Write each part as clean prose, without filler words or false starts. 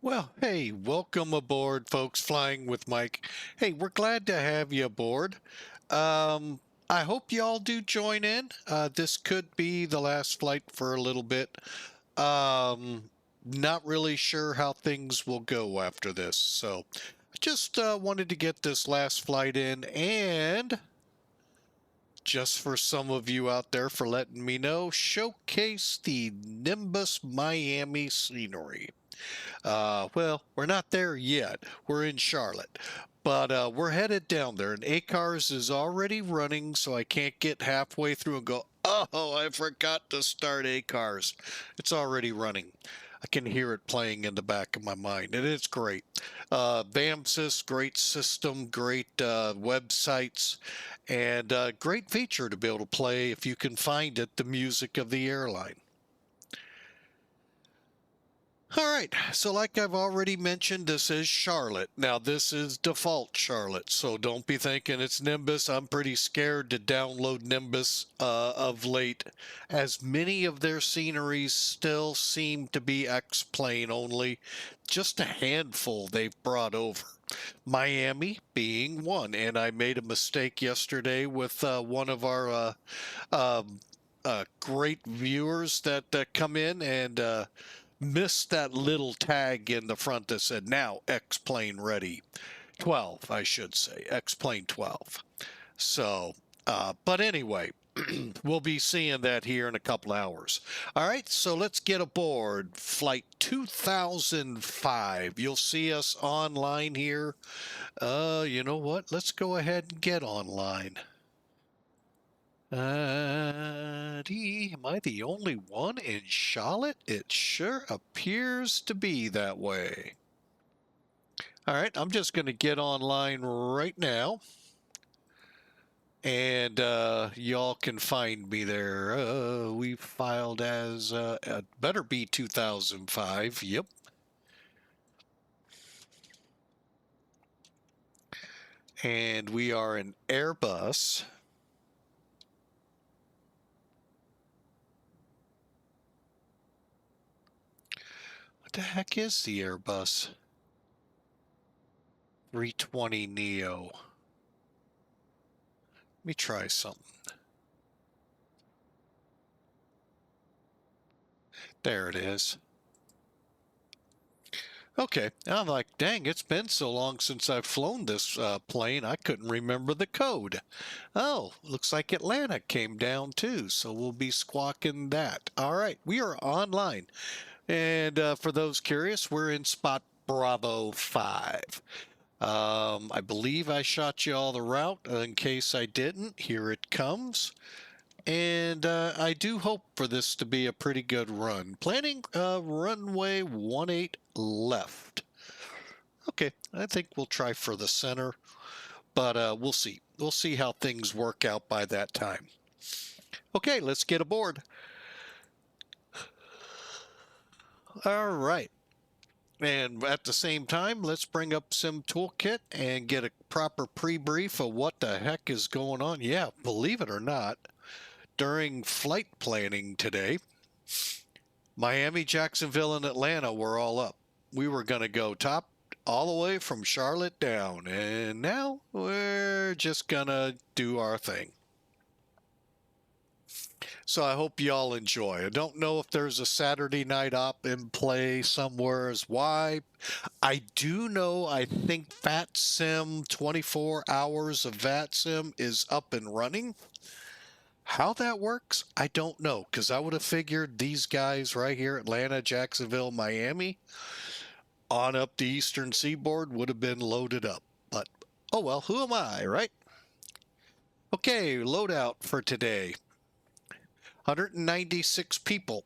Well, hey, welcome aboard, folks, Flying with Mike. Hey, we're glad to have you aboard. Um, I hope you all do join in. This could be the last flight for a little bit. Not really sure how things will go after this. So just wanted to get this last flight in, and just for some of you out there for letting me know, showcase the Nimbus-Miami scenery. Well, we're not there yet. We're in Charlotte, but we're headed down there, and ACARS is already running, so I can't get halfway through and go, oh, I forgot to start ACARS. It's already running. I can hear it playing in the back of my mind, and it's great. VAMSys, great system, great websites, and great feature to be able to play, if you can find it, the music of the airline. All right, so like I've already mentioned, this is Charlotte. Now, this is default Charlotte, so don't be thinking it's Nimbus. I'm pretty scared to download Nimbus of late, as many of their sceneries still seem to be X-plane only. Just a handful they've brought over. Miami being one, and I made a mistake yesterday with one of our great viewers that come in and missed that little tag in the front that said now X-plane ready. 12, I should say, X-plane 12. So, but anyway, we'll be seeing that here in a couple hours. All right, so let's get aboard flight 2005. You'll see us online here. You know what? Let's go ahead and get online. Am I the only one in Charlotte? It sure appears to be that way. All right, I'm just going to get online right now. And y'all can find me there. We filed as, better be 2005. Yep. And we are an Airbus. What the heck is the Airbus? 320NEO. Let me try something. There it is. Okay, I'm like, dang, it's been so long since I've flown this plane, I couldn't remember the code. Oh, looks like Atlanta came down too, so we'll be squawking that. All right, we are online. And for those curious, we're in spot Bravo 5. I believe I shot you all the route. In case I didn't, here it comes. And I do hope for this to be a pretty good run. Planning runway 18 left. Okay, I think we'll try for the center, but we'll see. We'll see how things work out by that time. Okay, let's get aboard. All right. And at the same time, let's bring up Sim Toolkit and get a proper pre-brief of what the heck is going on. Yeah, believe it or not, during flight planning today, Miami, Jacksonville, and Atlanta were all up. We were going to go top all the way from Charlotte down, and now we're just going to do our thing. So I hope y'all enjoy. I don't know if there's a Saturday night op in play somewhere as why. I do know, I think VATSIM, 24 hours of VATSIM is up and running. How that works, I don't know, because I would have figured these guys right here, Atlanta, Jacksonville, Miami, on up the eastern seaboard would have been loaded up. But, oh well, who am I, right? Okay, loadout for today. 196 people.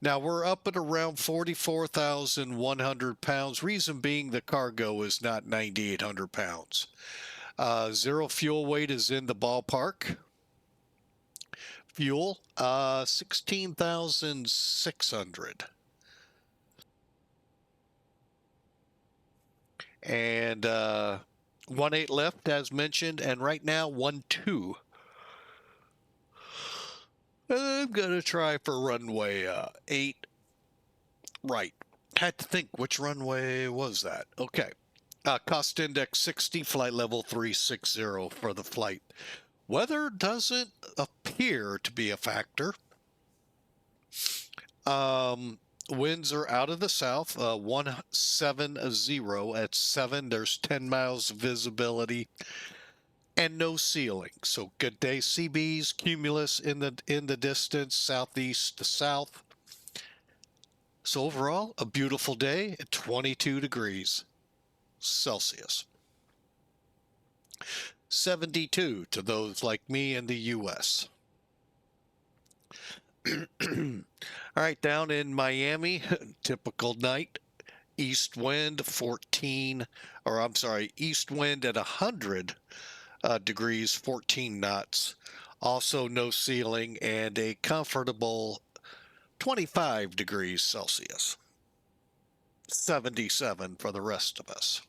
Now we're up at around 44,100 pounds. Reason being the cargo is not 9,800 pounds. Zero fuel weight is in the ballpark. Fuel, 16,600. And 18 left, as mentioned, and right now 12. I'm going to try for runway 8 right. Had to think, which runway was that? Okay. Cost index 60, flight level 360 for the flight. Weather doesn't appear to be a factor. Winds are out of the south, 170 at 7. There's 10 miles of visibility and no ceiling. So good day. CBs, cumulus in the distance, southeast to south. So overall, a beautiful day at 22 degrees Celsius. 72 to those like me in the US. All right, down in Miami, typical night. East wind 14, or I'm sorry, east wind at 100 degrees, 14 knots. Also no ceiling and a comfortable 25 degrees Celsius. 77 for the rest of us.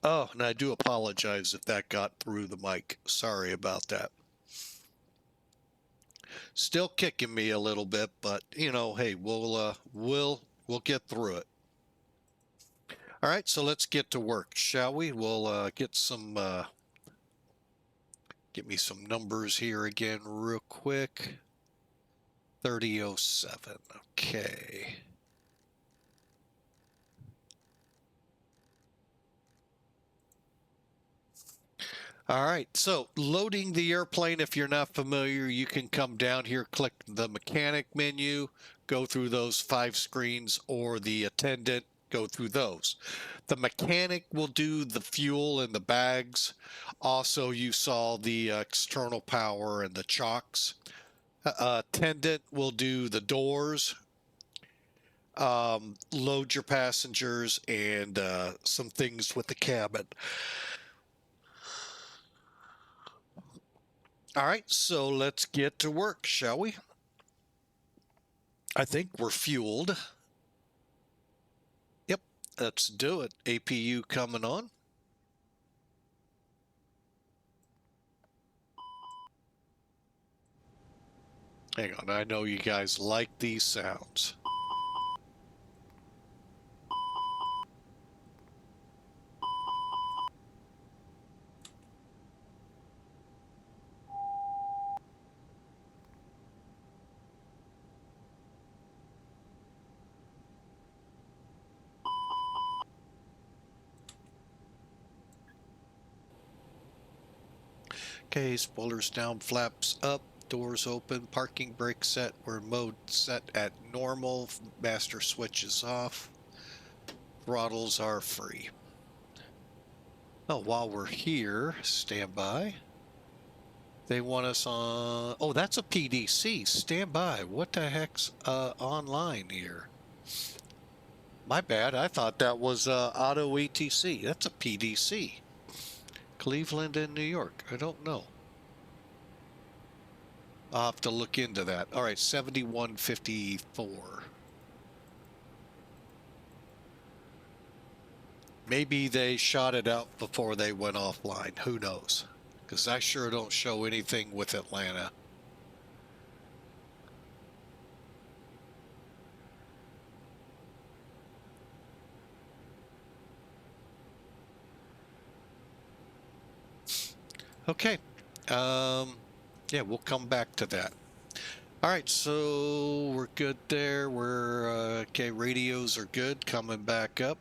Oh, and I do apologize if that got through the mic. Sorry about that. Still kicking me a little bit, but you know, hey, we'll get through it. All right, so let's get to work, shall we? We'll get me some numbers here again real quick. 3007. Okay. All right, so loading the airplane, if you're not familiar, you can come down here, click the mechanic menu, go through those 5 screens, or the attendant, go through those. The mechanic will do the fuel and the bags. Also, you saw the external power and the chocks. Attendant will do the doors, load your passengers, and some things with the cabin. All right, so let's get to work, shall we? I think we're fueled. Yep, let's do it. APU coming on. Hang on, I know you guys like these sounds. Okay, spoilers down, flaps up, doors open, parking brake set. We're mode set at normal, master switch is off, throttles are free. Oh, while we're here, stand by. They want us on, oh, that's a PDC, stand by. What the heck's online here? My bad, I thought that was auto ATC. That's a PDC. Cleveland and New York. I don't know. I'll have to look into that. All right, 7154. Maybe they shot it out before they went offline. Who knows? Because I sure don't show anything with Atlanta. Okay. Yeah, we'll come back to that. All right, so we're good there. We're okay. Radios are good. Coming back up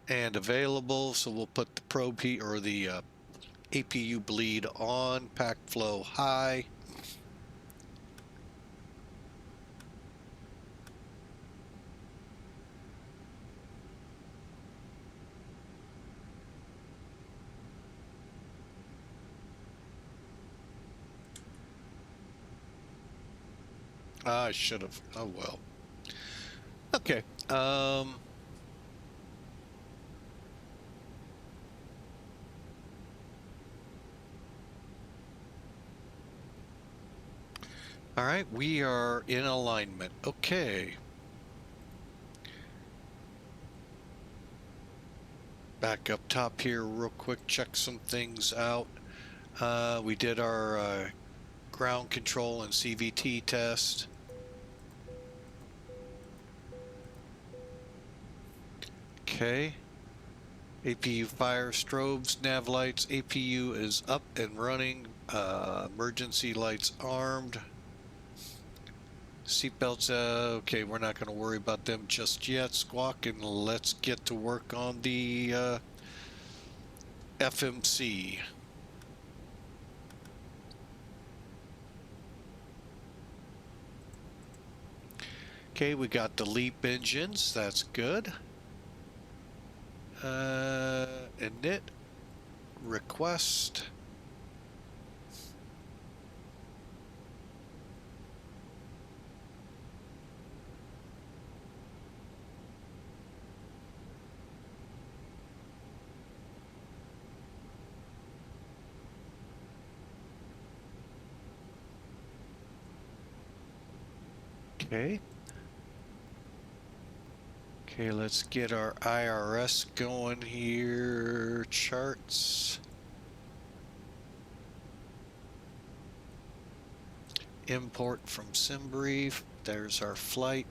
and available. So we'll put the probe heat or the APU bleed on. Pack flow high. I should have. Oh well. Okay. All right, we are in alignment. Okay. Back up top here real quick, check some things out. We did our ground control and CVT test. Okay. APU fire strobes, nav lights. APU is up and running. Emergency lights armed. Seatbelts, okay, we're not going to worry about them just yet. Squawk, and let's get to work on the FMC. Okay, we got the LEAP engines. That's good. Init request. Okay. Okay, let's get our IRS going here. Charts. Import from SimBrief. There's our flight.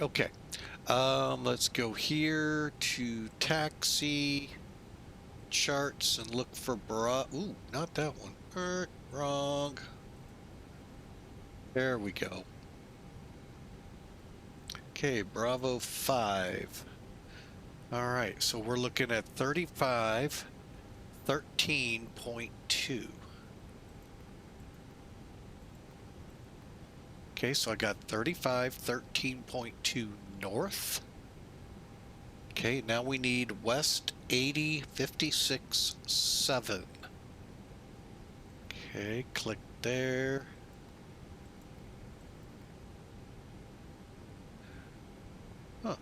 Okay, let's go here to taxi charts and look for ooh, not that one. Wrong. There we go. Okay, Bravo 5. All right, so we're looking at 35, 13.2. Okay, so I got 35, 13.2 north. Okay, now we need west 80, 56, 7. Okay, click there. Huh.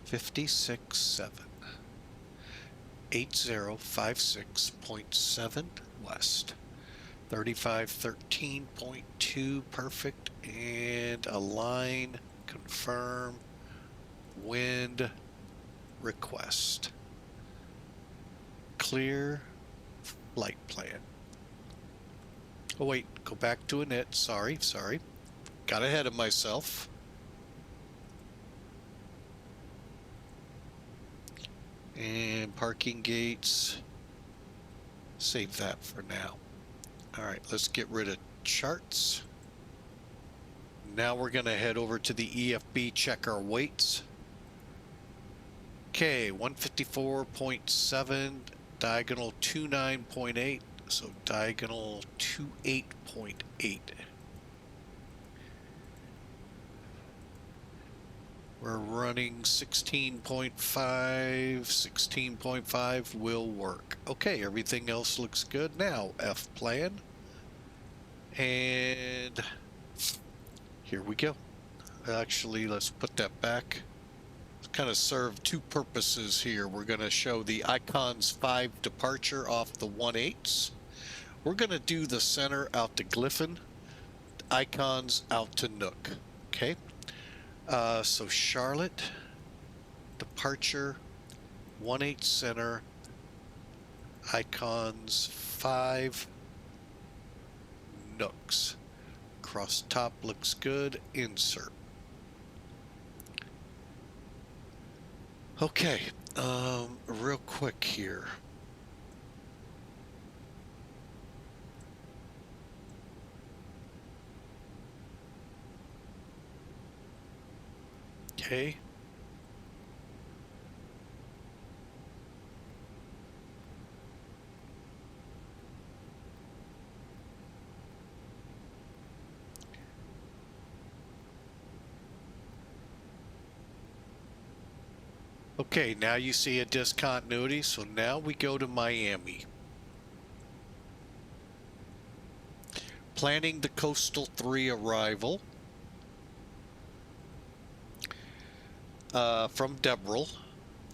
56, 7. 8056.7 west. 35, 13.2, perfect, and align, confirm, wind, request. Clear, flight plan. Oh wait, go back to init, sorry, got ahead of myself. And parking gates, save that for now. All right, let's get rid of charts. Now we're going to head over to the EFB, check our weights. Okay, 154.7, diagonal 29.8, so diagonal 28.8. We're running 16.5, 16.5 will work. Okay, everything else looks good. Now, F plan. And here we go. Actually, let's put that back. It's kind of serve two purposes here. We're going to show the icons 5 departure off the 1/8. We're going to do the center out to Glyphon, icons out to Nook. Okay. So Charlotte, departure, 1/8 center, icons 5, Nooks. Cross top looks good, insert. Okay, real quick here. Okay. Okay, now you see a discontinuity, so now we go to Miami. Planning the Coastal 3 arrival from Debrel.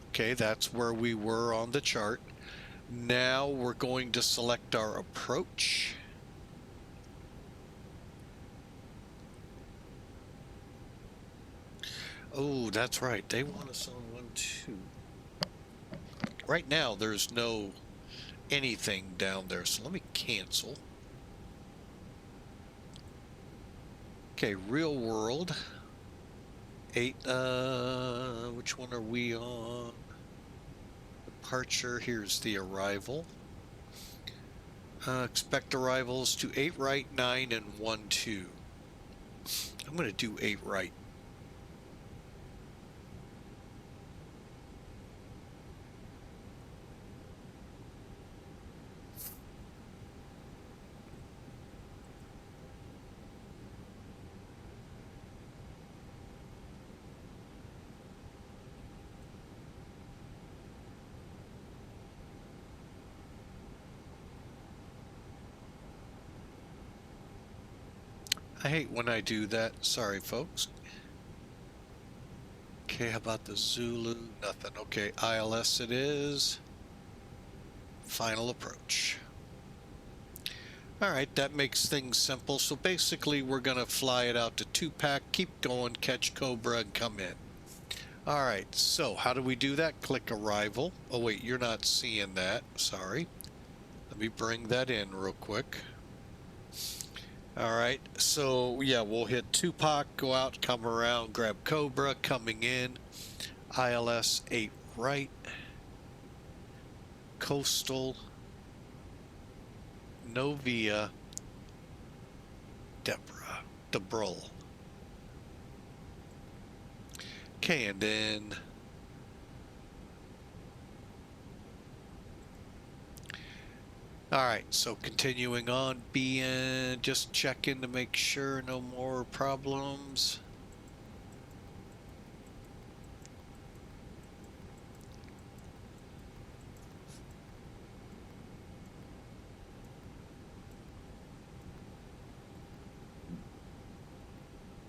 Okay, that's where we were on the chart. Now we're going to select our approach. Oh, that's right. They want us on 1-2. Right now, there's no anything down there, so let me cancel. Okay, real world. 8, which one are we on? Departure, here's the arrival. Expect arrivals to 8 right, 9, and 1-2. I'm going to do 8 right. I hate when I do that. Sorry, folks. Okay, how about the Zulu? Nothing. Okay, ILS it is. Final approach. All right, that makes things simple. So basically, we're going to fly it out to 2-pack, keep going, catch Cobra, and come in. All right, so how do we do that? Click arrival. Oh, wait, you're not seeing that. Sorry. Let me bring that in real quick. All right, so yeah, we'll hit 2-pack, go out, come around, grab Cobra, coming in, ILS 8 right, coastal, Novia, Debrul. Okay, and then all right, so continuing on, being just checking to make sure no more problems.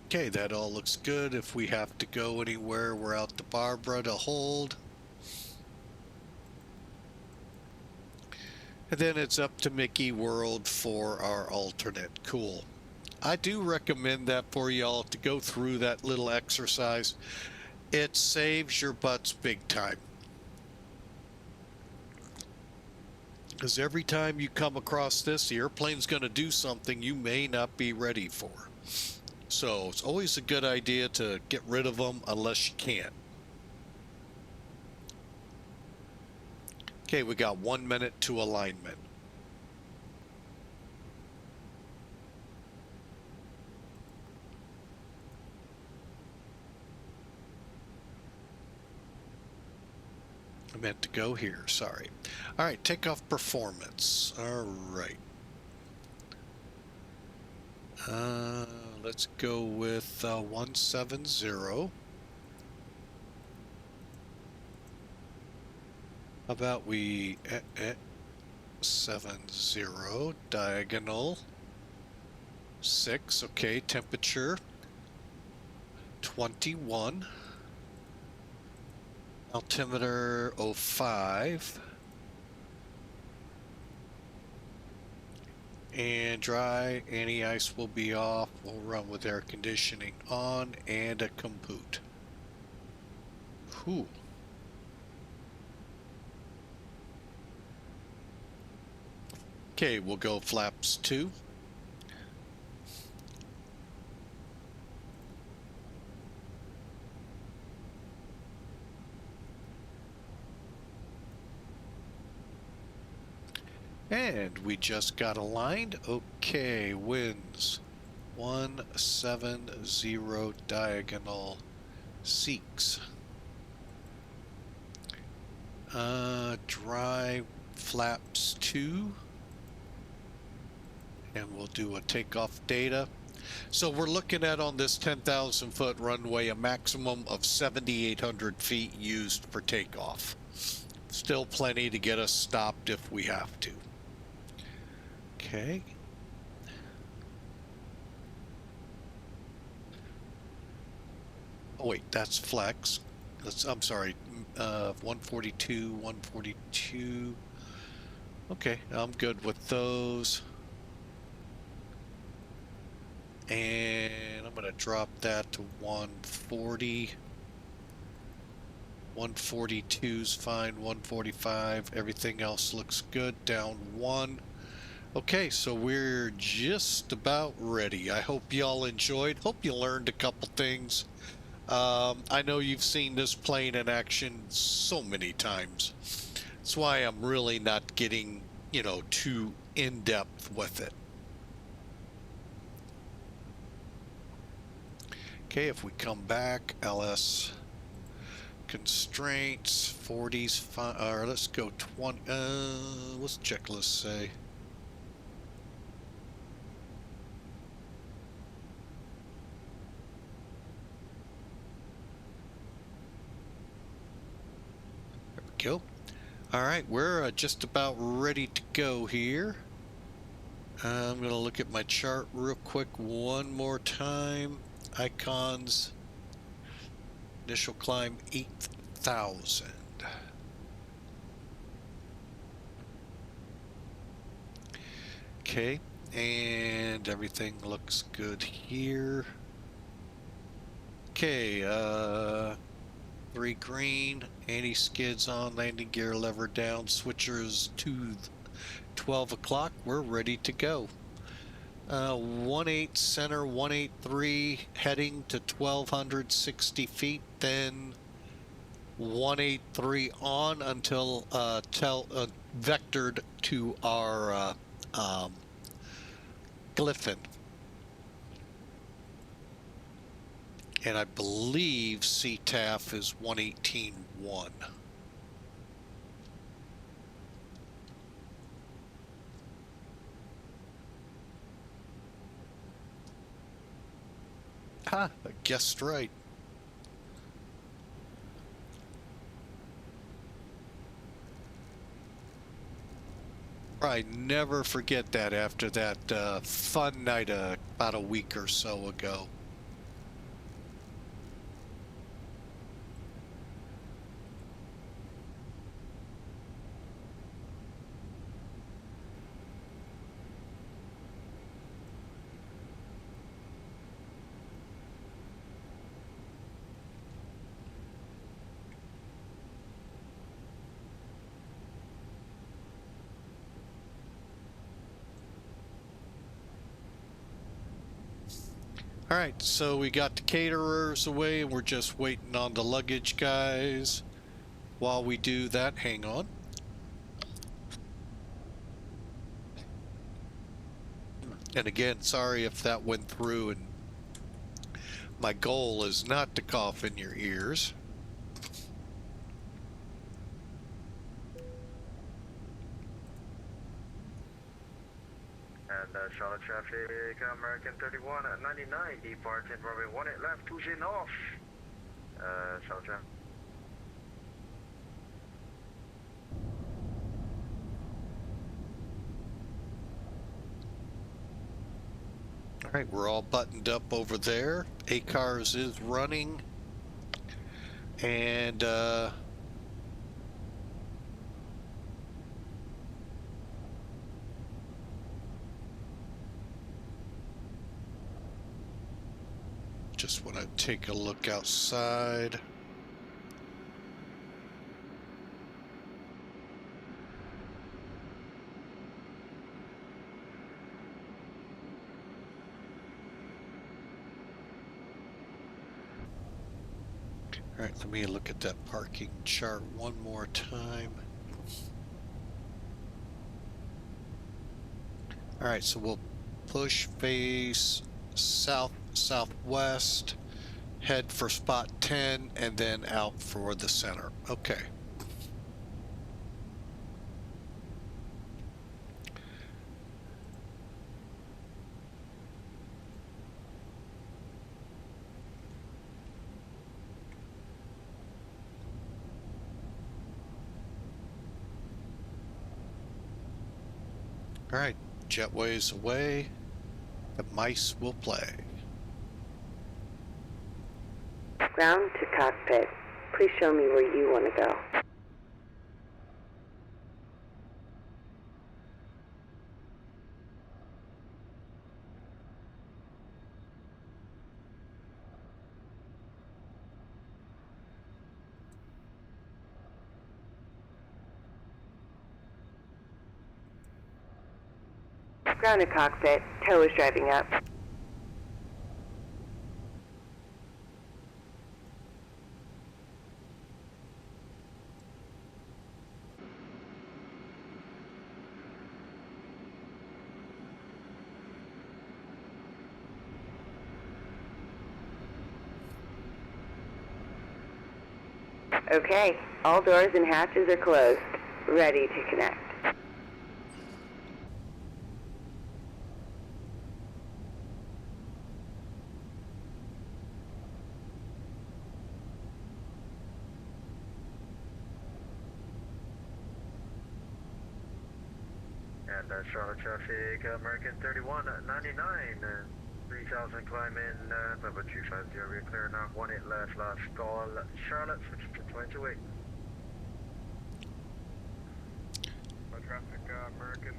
Okay, that all looks good. If we have to go anywhere, we're out to Barbara to hold. And then it's up to Mickey World for our alternate. Cool. I do recommend that for y'all to go through that little exercise. It saves your butts big time. Because every time you come across this, the airplane's going to do something you may not be ready for. So it's always a good idea to get rid of them unless you can. Okay, we got 1 minute to alignment. I meant to go here, sorry. All right, takeoff performance. All right. Let's go with 170. How about we 70 diagonal 6, okay, temperature 21, altimeter 05, and dry, anti-ice will be off, we'll run with air conditioning on and a compute. Cool. Okay, we'll go flaps 2. And we just got aligned. Okay, winds 170 diagonal seeks. Dry flaps 2. And we'll do a takeoff data. So we're looking at on this 10,000 foot runway a maximum of 7,800 feet used for takeoff. Still plenty to get us stopped if we have to. Okay. Oh wait, that's flex. I'm sorry, 142, 142. Okay, I'm good with those. And I'm going to drop that to 140. 142's fine, 145. Everything else looks good. Down 1. Okay, so we're just about ready. I hope y'all enjoyed. Hope you learned a couple things. I know you've seen this plane in action so many times. That's why I'm really not getting, too in-depth with it. Okay, if we come back, LS constraints, 40's fine, or let's go 20, what's the checklist say? There we go. All right, we're just about ready to go here. I'm going to look at my chart real quick one more time. Icons, initial climb 8,000. Okay, and everything looks good here. Okay, 3 green, anti-skids on, landing gear lever down, switchers to 12 o'clock. We're ready to go. 18 center, 183 heading to 1,260 feet, then 183 on until vectored to our Glyphon. And I believe CTAF is 118.1. I guessed right. I never forget that after that fun night about a week or so ago. All right, so we got the caterers away and we're just waiting on the luggage guys. While we do that, hang on. And again, sorry if that went through, and my goal is not to cough in your ears. And Charlotte traffic, American 31 at 99, departing runway 18 left, 2G north. Charlotte traffic. All right, we're all buttoned up over there. ACARS is running. And just want to take a look outside. All right, let me look at that parking chart one more time. All right, so we'll push face southwest, head for spot 10, and then out for the center. Okay. All right, jetways away. The mice will play. Ground to cockpit. Please show me where you want to go. Ground to cockpit. Tow is driving up. Okay, all doors and hatches are closed. Ready to connect. And Charlotte traffic, American 3199, 3000 climb in, Papa 250, we're clear now, 18 left, last call, Charlotte, 2228. Traffic, American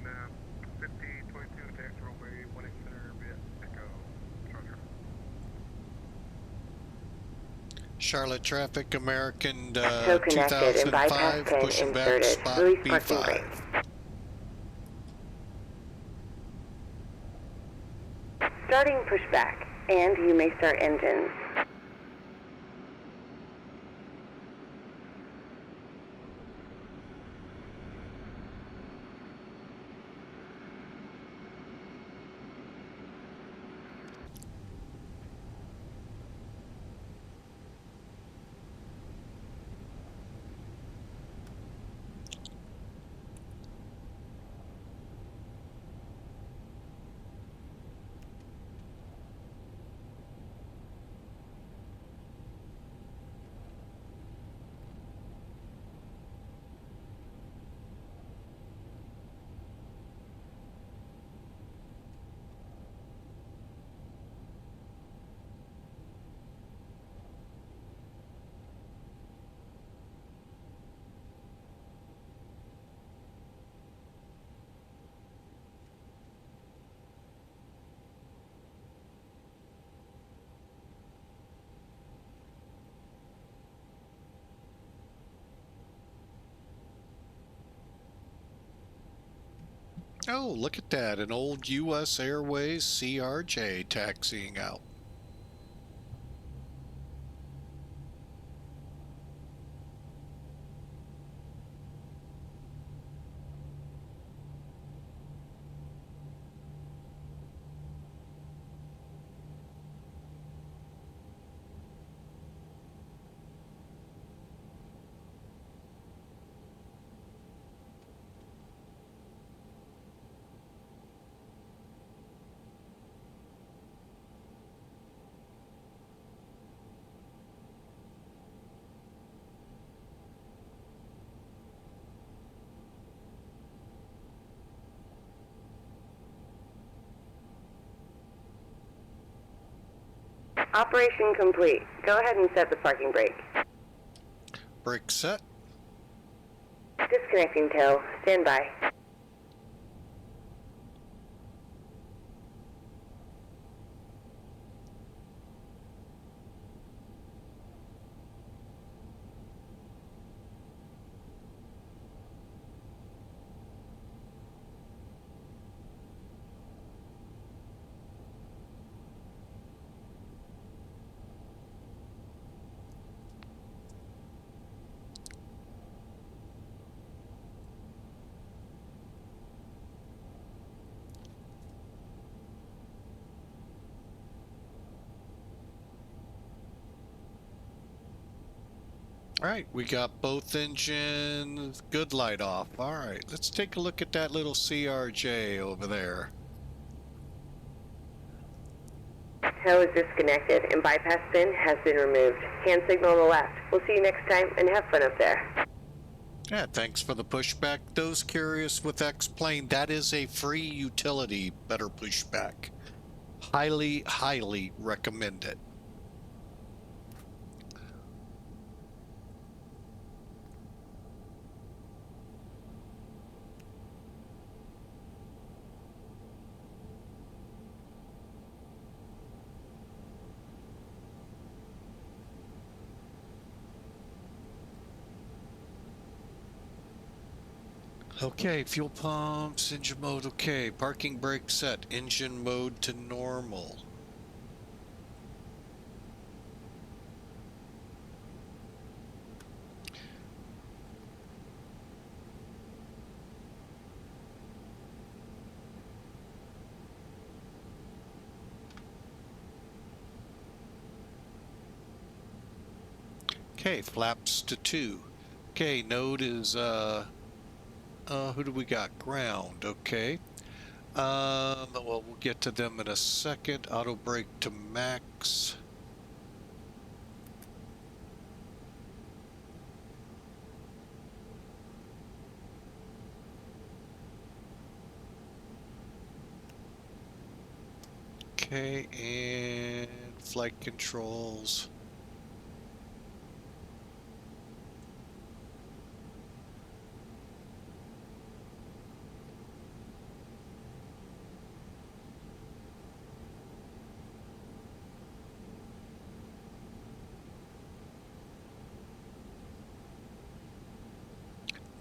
5022, tax runway 18 center, via Echo, Charger. Charlotte traffic, American Tow connected and bypass 2005, pin pushing back inserted. spot Release parking B5. brake. Starting pushback, and you may start engines. Oh, look at that. An old U.S. Airways CRJ taxiing out. Operation complete. Go ahead and set the parking brake. Brake set. Disconnecting tow. Stand by. All right, we got both engines, good light off. All right, let's take a look at that little CRJ over there. Tow is disconnected and bypass pin has been removed. Hand signal on the left. We'll see you next time and have fun up there. Yeah, thanks for the pushback. Those curious with X-Plane, that is a free utility, better pushback. Highly, highly recommend it. Okay, fuel pumps, engine mode, okay. Parking brake set, engine mode to normal. Okay, flaps to 2. Okay, node is, who do we got? Ground, okay. Well, we'll get to them in a second. Auto brake to max. Okay, and flight controls.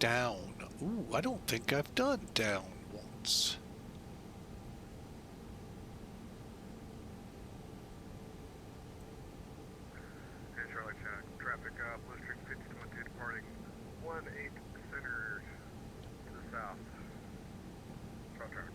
Down. Ooh, I don't think I've done down once. And Charlie check. Traffic Blue Street 5212 departing 18 center to the south. Charlie track.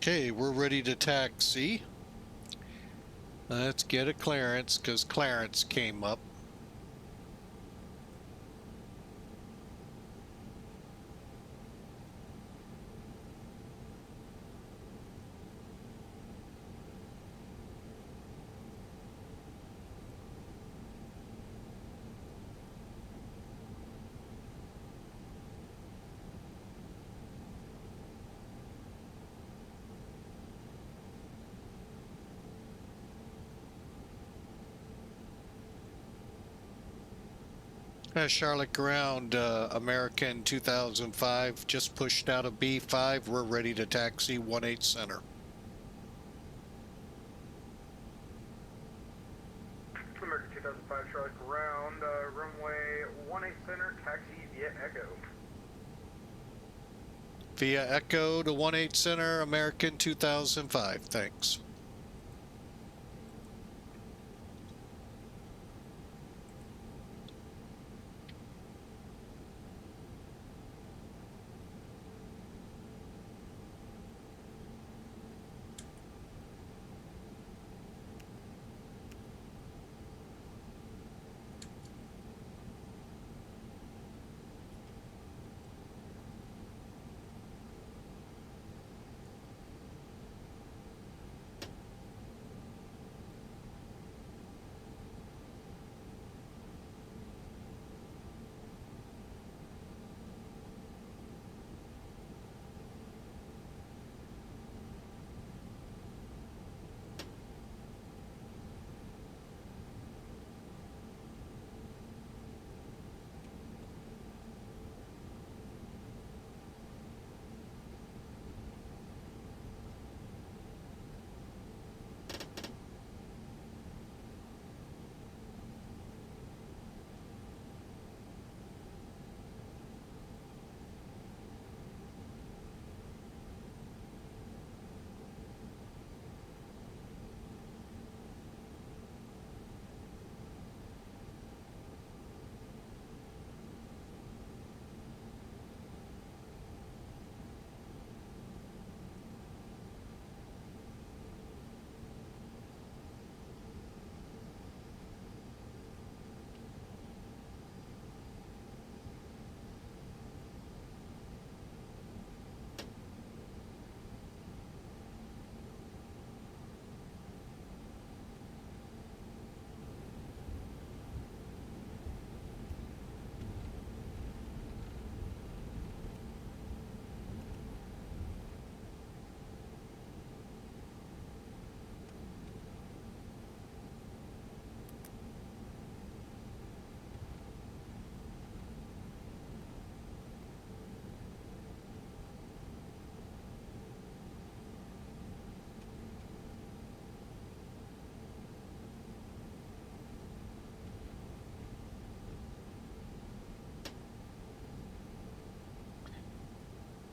Okay, we're ready to taxi. Let's get a clearance because clearance came up. Charlotte ground, American 2005, just pushed out of B5. We're ready to taxi 18 center. American 2005 Charlotte ground, runway 18 center, taxi via Echo. Via Echo to 18 center, American 2005. Thanks.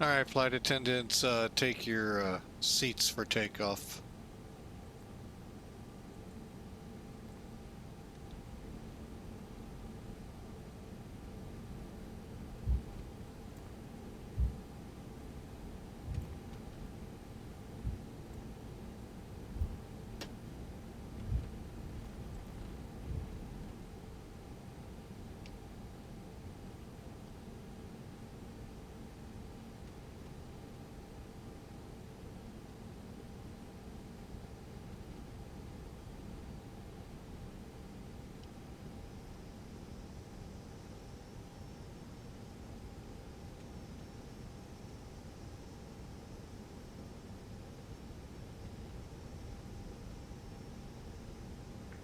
All right, flight attendants, take your seats for takeoff.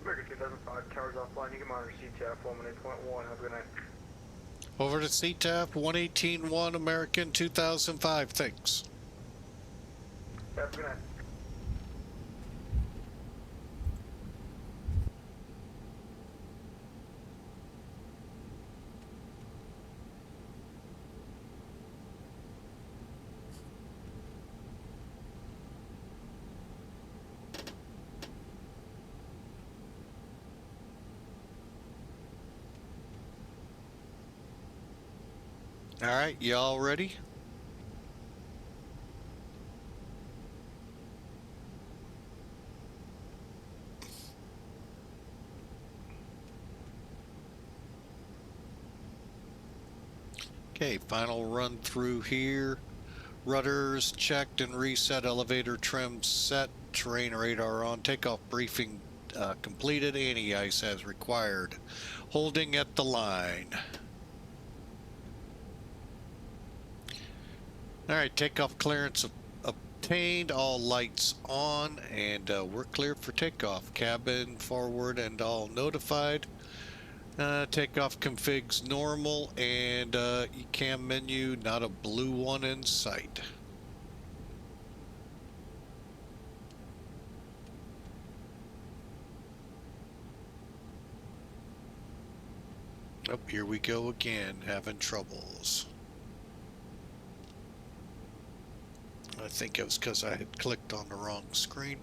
American 2005, towers offline. You can monitor CTAF 118.1. Have a good night. Over to CTAF 118.1 American 2005. Thanks. Have a good night. All right, y'all ready? Okay, final run through here. Rudders checked and reset, elevator trim set, terrain radar on, takeoff briefing completed, anti-ice as required. Holding at the line. All right, takeoff clearance obtained, all lights on, and we're clear for takeoff. Cabin forward and all notified. Takeoff configs normal, and ECAM menu, not a blue one in sight. Oh, here we go again, having troubles. I think it was because I had clicked on the wrong screen.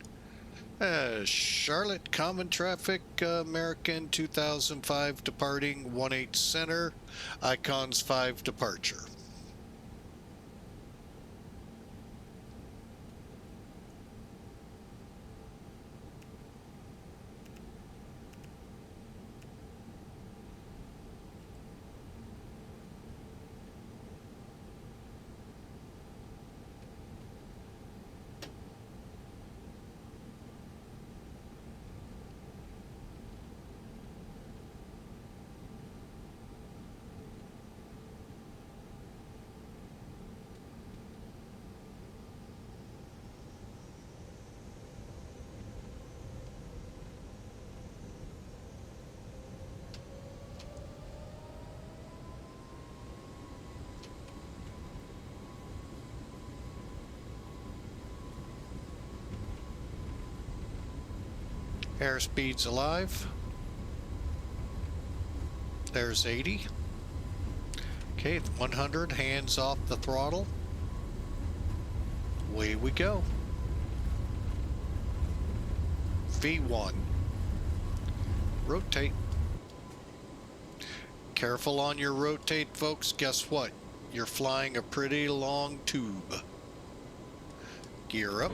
Charlotte common traffic, American 2005 departing 18 center, icons 5 departure. Airspeed's alive. There's 80. Okay, 100, hands off the throttle. Away we go. V1. Rotate. Careful on your rotate, folks. Guess what? You're flying a pretty long tube. Gear up.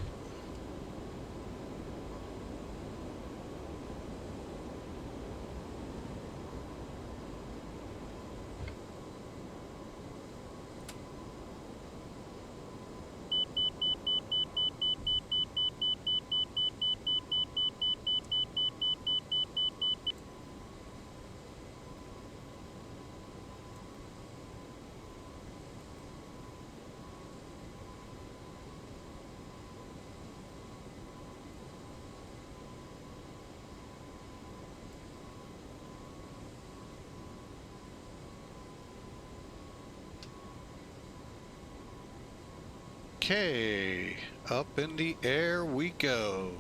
Okay, up in the air we go.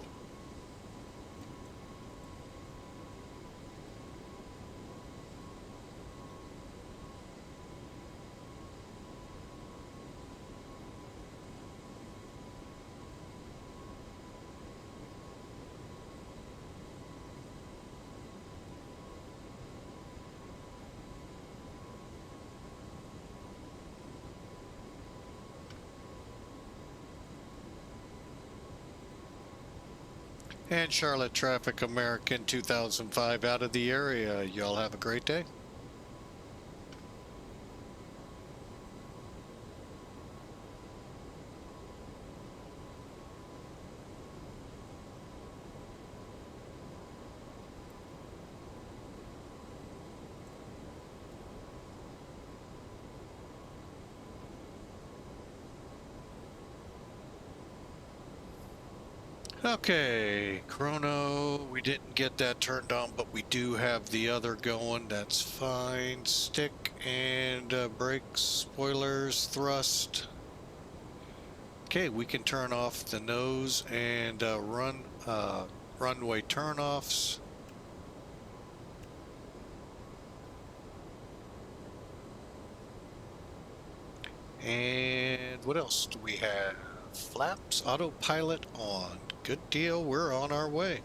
And Charlotte traffic, American 2005 out of the area. Y'all have a great day. Okay, chrono, we didn't get that turned on, but we do have the other going. That's fine. Stick and brakes, spoilers, thrust. Okay, we can turn off the nose and runway turnoffs. And what else do we have? Flaps, autopilot on. Good deal, we're on our way.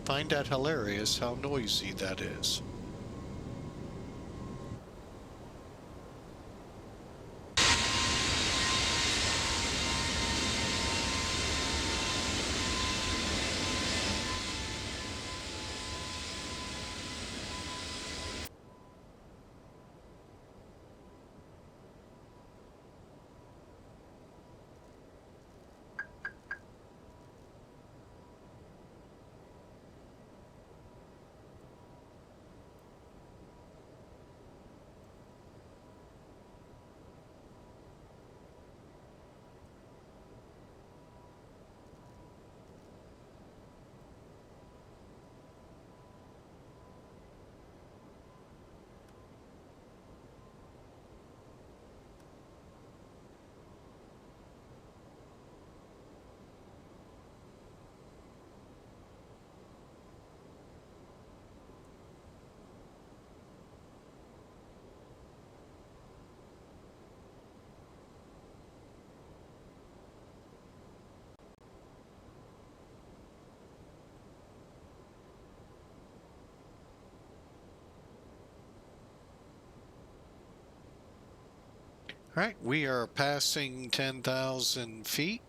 Find that hilarious how noisy that is. All right, we are passing 10,000 feet.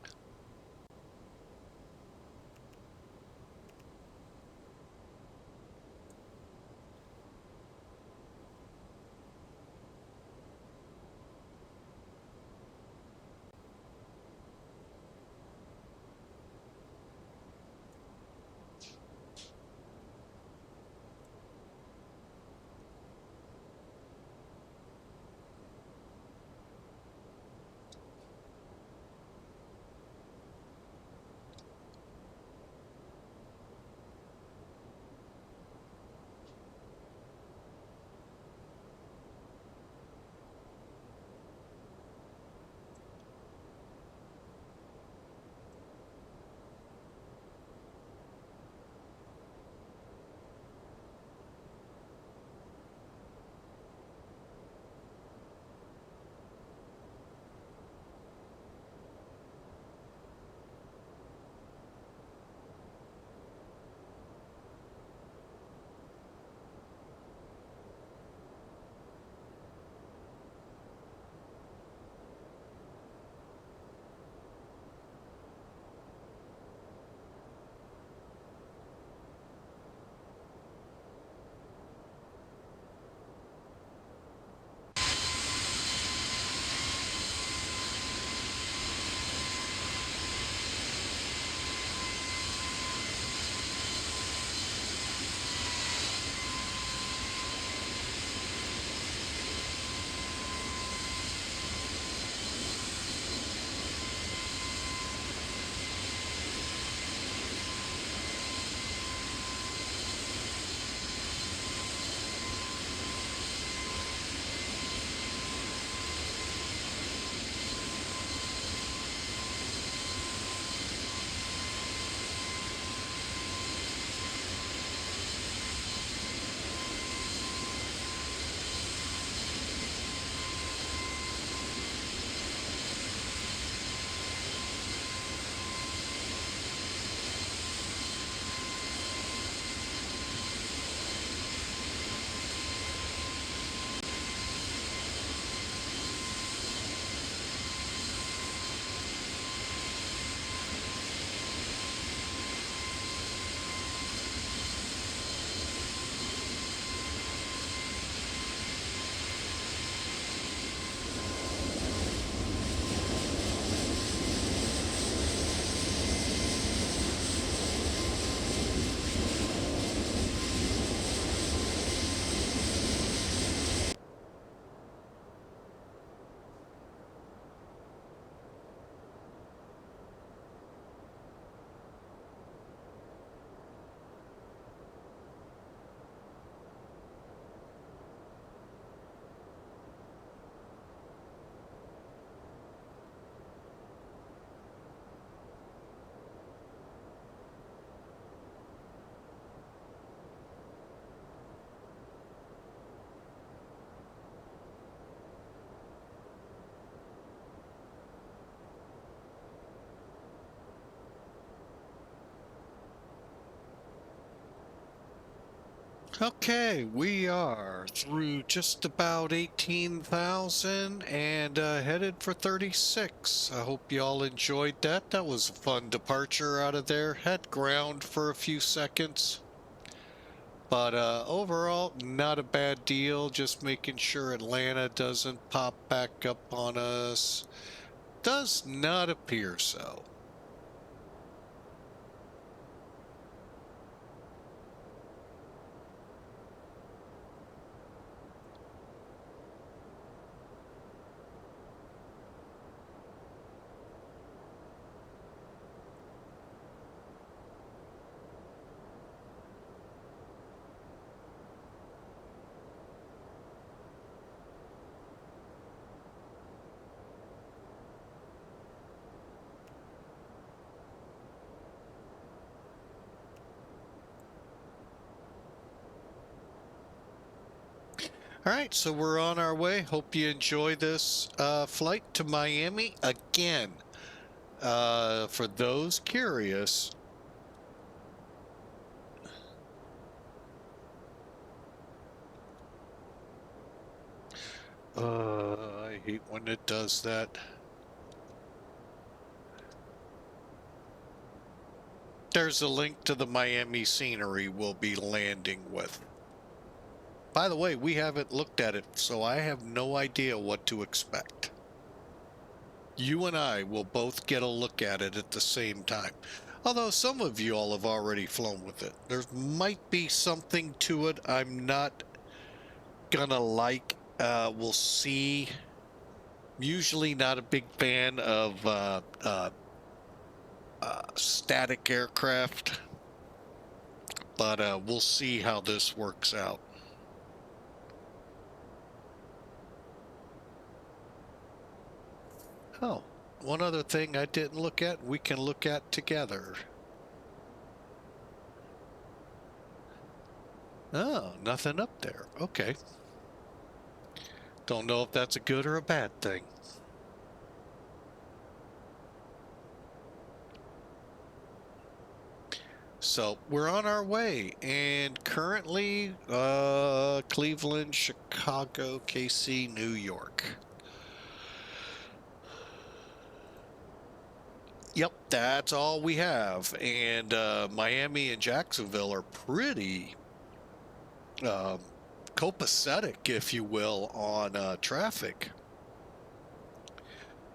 Okay, we are through just about 18,000 and headed for 36. I hope you all enjoyed that. That was a fun departure out of there. Had ground for a few seconds. But overall, not a bad deal. Just making sure Atlanta doesn't pop back up on us. Does not appear so. All right, so we're on our way. Hope you enjoy this flight to Miami again. For those curious, I hate when it does that. There's a link to the Miami scenery we'll be landing with. By the way, we haven't looked at it, so I have no idea what to expect. You and I will both get a look at it at the same time. Although some of you all have already flown with it. There might be something to it I'm not gonna like. We'll see. Usually not a big fan of static aircraft, but we'll see how this works out. Oh, one other thing I didn't look at, we can look at together. Oh, nothing up there. Okay. Don't know if that's a good or a bad thing. So we're on our way, and currently Cleveland, Chicago, KC, New York. Yep, that's all we have. And Miami and Jacksonville are pretty copacetic, if you will, on traffic.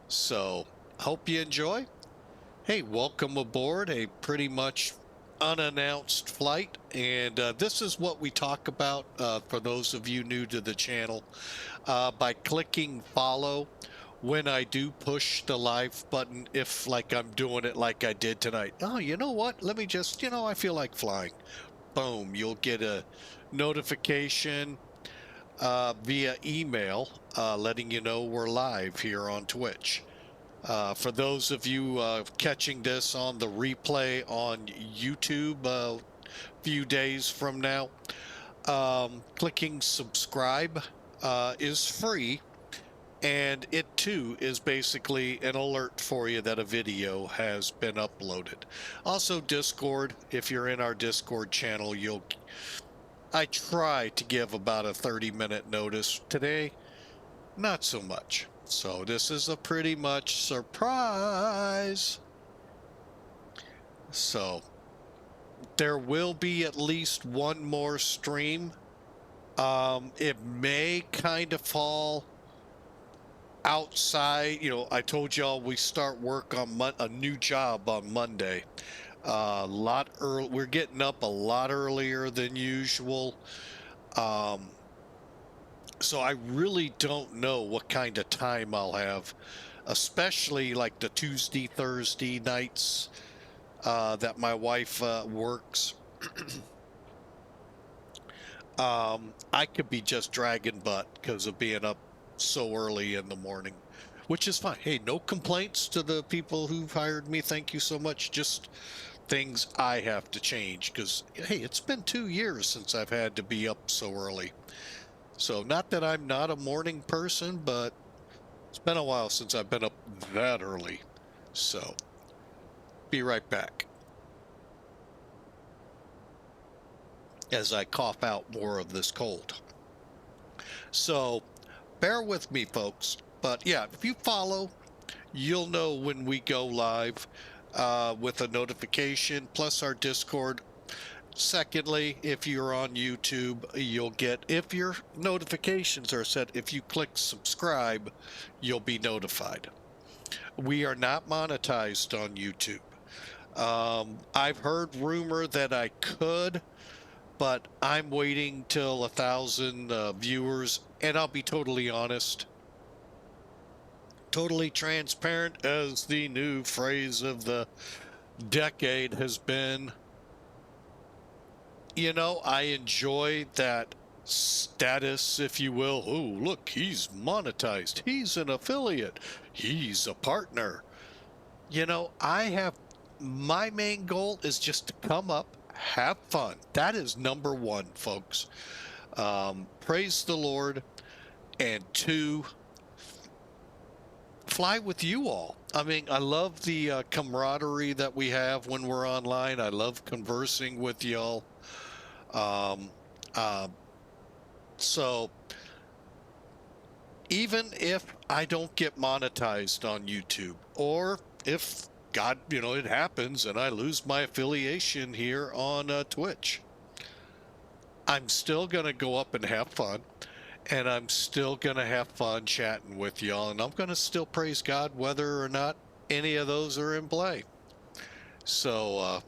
So hope you enjoy. Hey, welcome aboard a pretty much unannounced flight, and this is what we talk about for those of you new to the channel. By clicking follow when I do push the live button, if like I'm doing it like I did tonight. Oh, you know what? Let me just, I feel like flying. Boom, you'll get a notification via email letting you know we're live here on Twitch. For those of you catching this on the replay on YouTube a few days from now, clicking subscribe is free, and it too is basically an alert for you that a video has been uploaded. Also Discord, if you're in our Discord channel, I try to give about a 30-minute notice. Today, not so much. So this is a pretty much surprise. So there will be at least one more stream. It may kind of fall outside. I told y'all we start work on a new job on Monday. A lot early. We're getting up a lot earlier than usual. So I really don't know what kind of time I'll have, especially like the Tuesday, Thursday nights that my wife works. I could be just dragging butt because of being up so early in the morning, which is fine. Hey, no complaints to the people who've hired me. Thank you so much. Just things I have to change because, hey, it's been 2 years since I've had to be up so early. So not that I'm not a morning person, but it's been a while since I've been up that early. So be right back. as I cough out more of this cold. So bear with me, folks. But yeah, if you follow, you'll know when we go live with a notification, plus our Discord. Secondly, if you're on YouTube, you'll get, if your notifications are set, if you click subscribe, you'll be notified. We are not monetized on YouTube. I've heard rumor that I could, but I'm waiting till 1,000 viewers, and I'll be totally honest, totally transparent, as the new phrase of the decade has been. You know, I enjoy that status, if you will. Oh, look, he's monetized. He's an affiliate. He's a partner. You know, my main goal is just to come up, have fun. That is number one, folks. Praise the Lord. And two, fly with you all. I mean, I love the camaraderie that we have when we're online. I love conversing with y'all. So even if I don't get monetized on YouTube, or if God, you know, it happens and I lose my affiliation here on Twitch, I'm still going to go up and have fun, and I'm still going to have fun chatting with y'all, and I'm going to still praise God whether or not any of those are in play. So,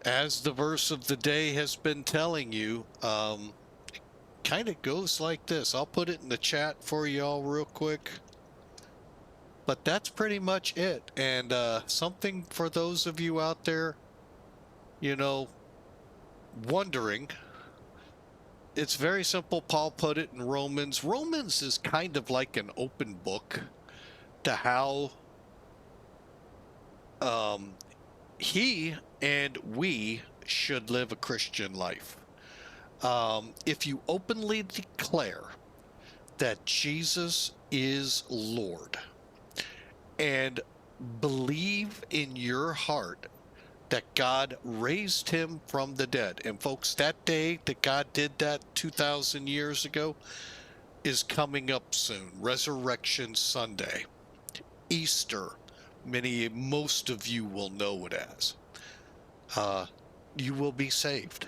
as the verse of the day has been telling you, kind of goes like this. I'll put it in the chat for y'all real quick. But that's pretty much it. And something for those of you out there, you know, wondering. It's very simple. Paul put it in Romans. Romans is kind of like an open book to how he and we should live a Christian life. If you openly declare that Jesus is Lord and believe in your heart that God raised him from the dead, and folks, that day that God did that 2,000 years ago is coming up soon. Resurrection Sunday, Easter, most of you will know it as. You will be saved.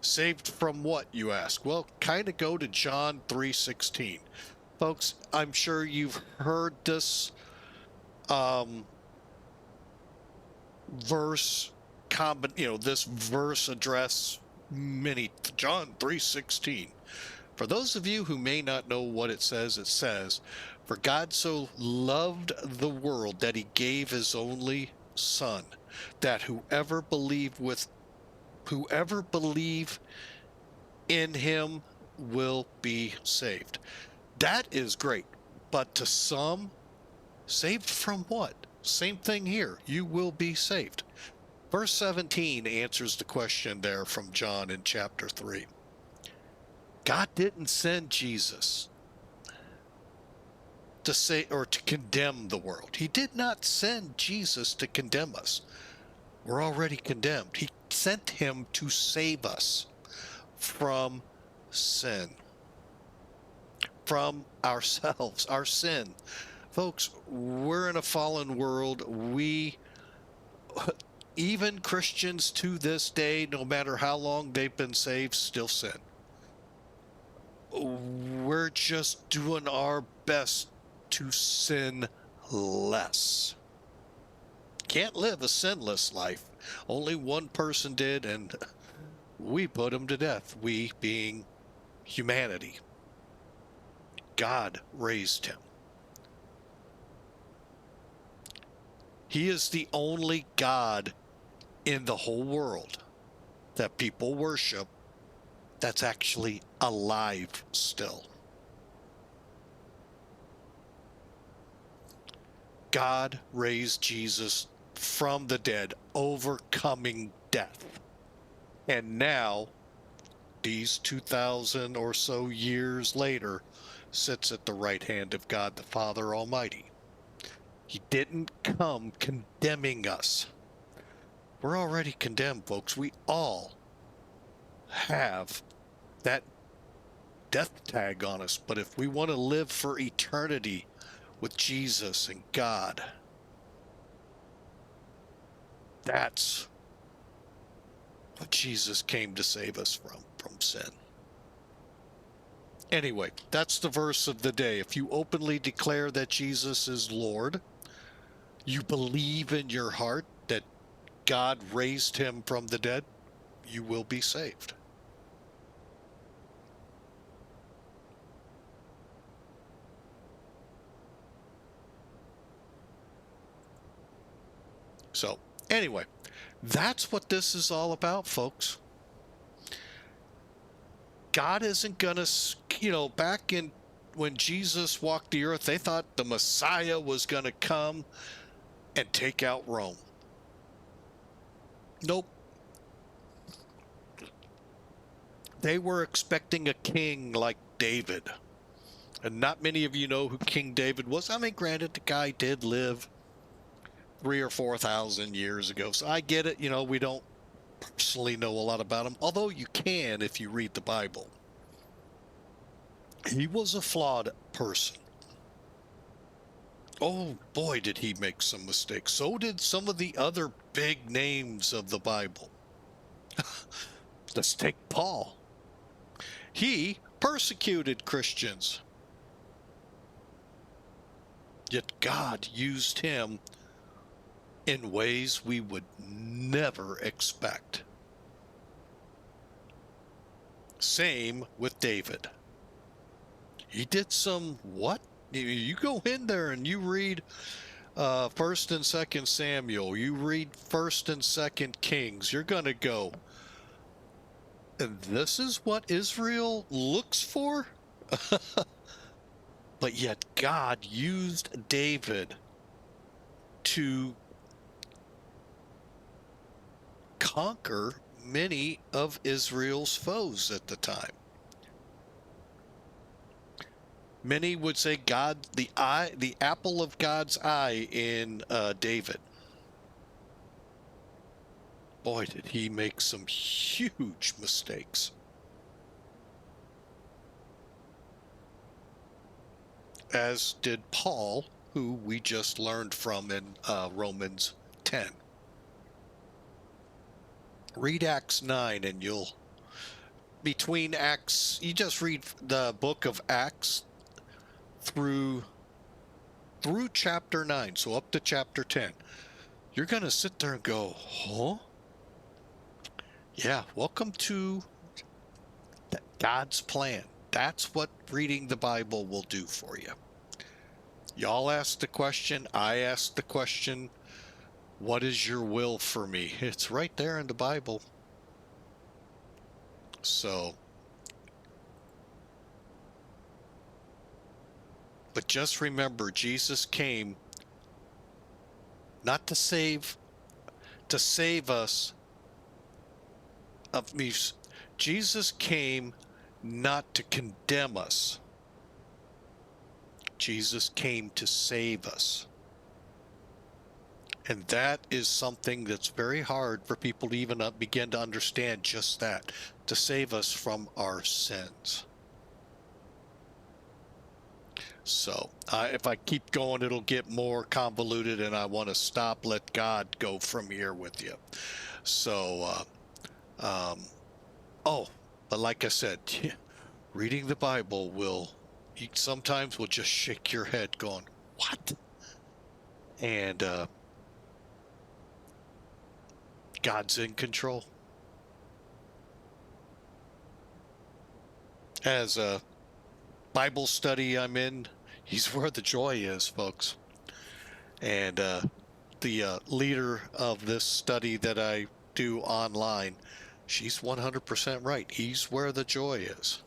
Saved from what, you ask? Well, kind of go to John 3:16. Folks, I'm sure you've heard this verse, this verse address many. John 3:16. For those of you who may not know what it says, "For God so loved the world that he gave his only Son, that whoever believe in him will be saved." That is great. But to some, saved from what? Same thing here. You will be saved. Verse 17 answers the question there from John in chapter 3. God didn't send Jesus to say or to condemn the world. He did not send Jesus to condemn us. We're already condemned. He sent him to save us from sin, from ourselves, our sin. Folks, we're in a fallen world. Even Christians to this day, no matter how long they've been saved, still sin. We're just doing our best to sin less. Can't live a sinless life. Only one person did, and we put him to death, we being humanity. God raised him. He is the only God in the whole world that people worship that's actually alive still. God raised Jesus from the dead, overcoming death. And now, these 2,000 or so years later, sits at the right hand of God the Father Almighty. He didn't come condemning us We're already condemned, folks. We all have that death tag on us. But if we want to live for eternity with Jesus and God, that's what Jesus came to save us from sin. Anyway, that's the verse of the day. If you openly declare that Jesus is Lord, you believe in your heart that God raised him from the dead, you will be saved. So, anyway, that's what this is all about, folks. God isn't going to, back in when Jesus walked the earth, they thought the Messiah was going to come and take out Rome. Nope. They were expecting a king like David. And not many of you know who King David was. I mean, granted, the guy did live 3,000 or 4,000 years ago. So I get it. We don't personally know a lot about him, although you can if you read the Bible. He was a flawed person. Oh boy, did he make some mistakes. So did some of the other big names of the Bible. Let's take Paul. He persecuted Christians. Yet God used him in ways we would never expect. Same with David. He did some what? You go in there and you read 1st and 2nd Samuel. You read 1st and 2nd Kings. You're going to go, and this is what Israel looks for? But yet God used David to conquer many of Israel's foes at the time. Many would say God, the apple of God's eye in David. Boy, did he make some huge mistakes. As did Paul, who we just learned from in Romans 10. Read Acts 9 and between Acts, you just read the book of Acts through chapter 9, so up to chapter 10. You're going to sit there and go, huh? Yeah, welcome to God's plan. That's what reading the Bible will do for you. Y'all asked the question, I asked the question, what is your will for me? It's right there in the Bible. So, but just remember, Jesus came not to save us. Jesus came not to condemn us. Jesus came to save us. And that is something that's very hard for people to even begin to understand, just that, to save us from our sins. So if I keep going, it'll get more convoluted, and I want to stop, let God go from here with you. So, but like I said, reading the Bible sometimes will just shake your head going, what? And God's in control. As a Bible study I'm in, he's where the joy is, folks. And the leader of this study that I do online, she's 100% right. He's where the joy is.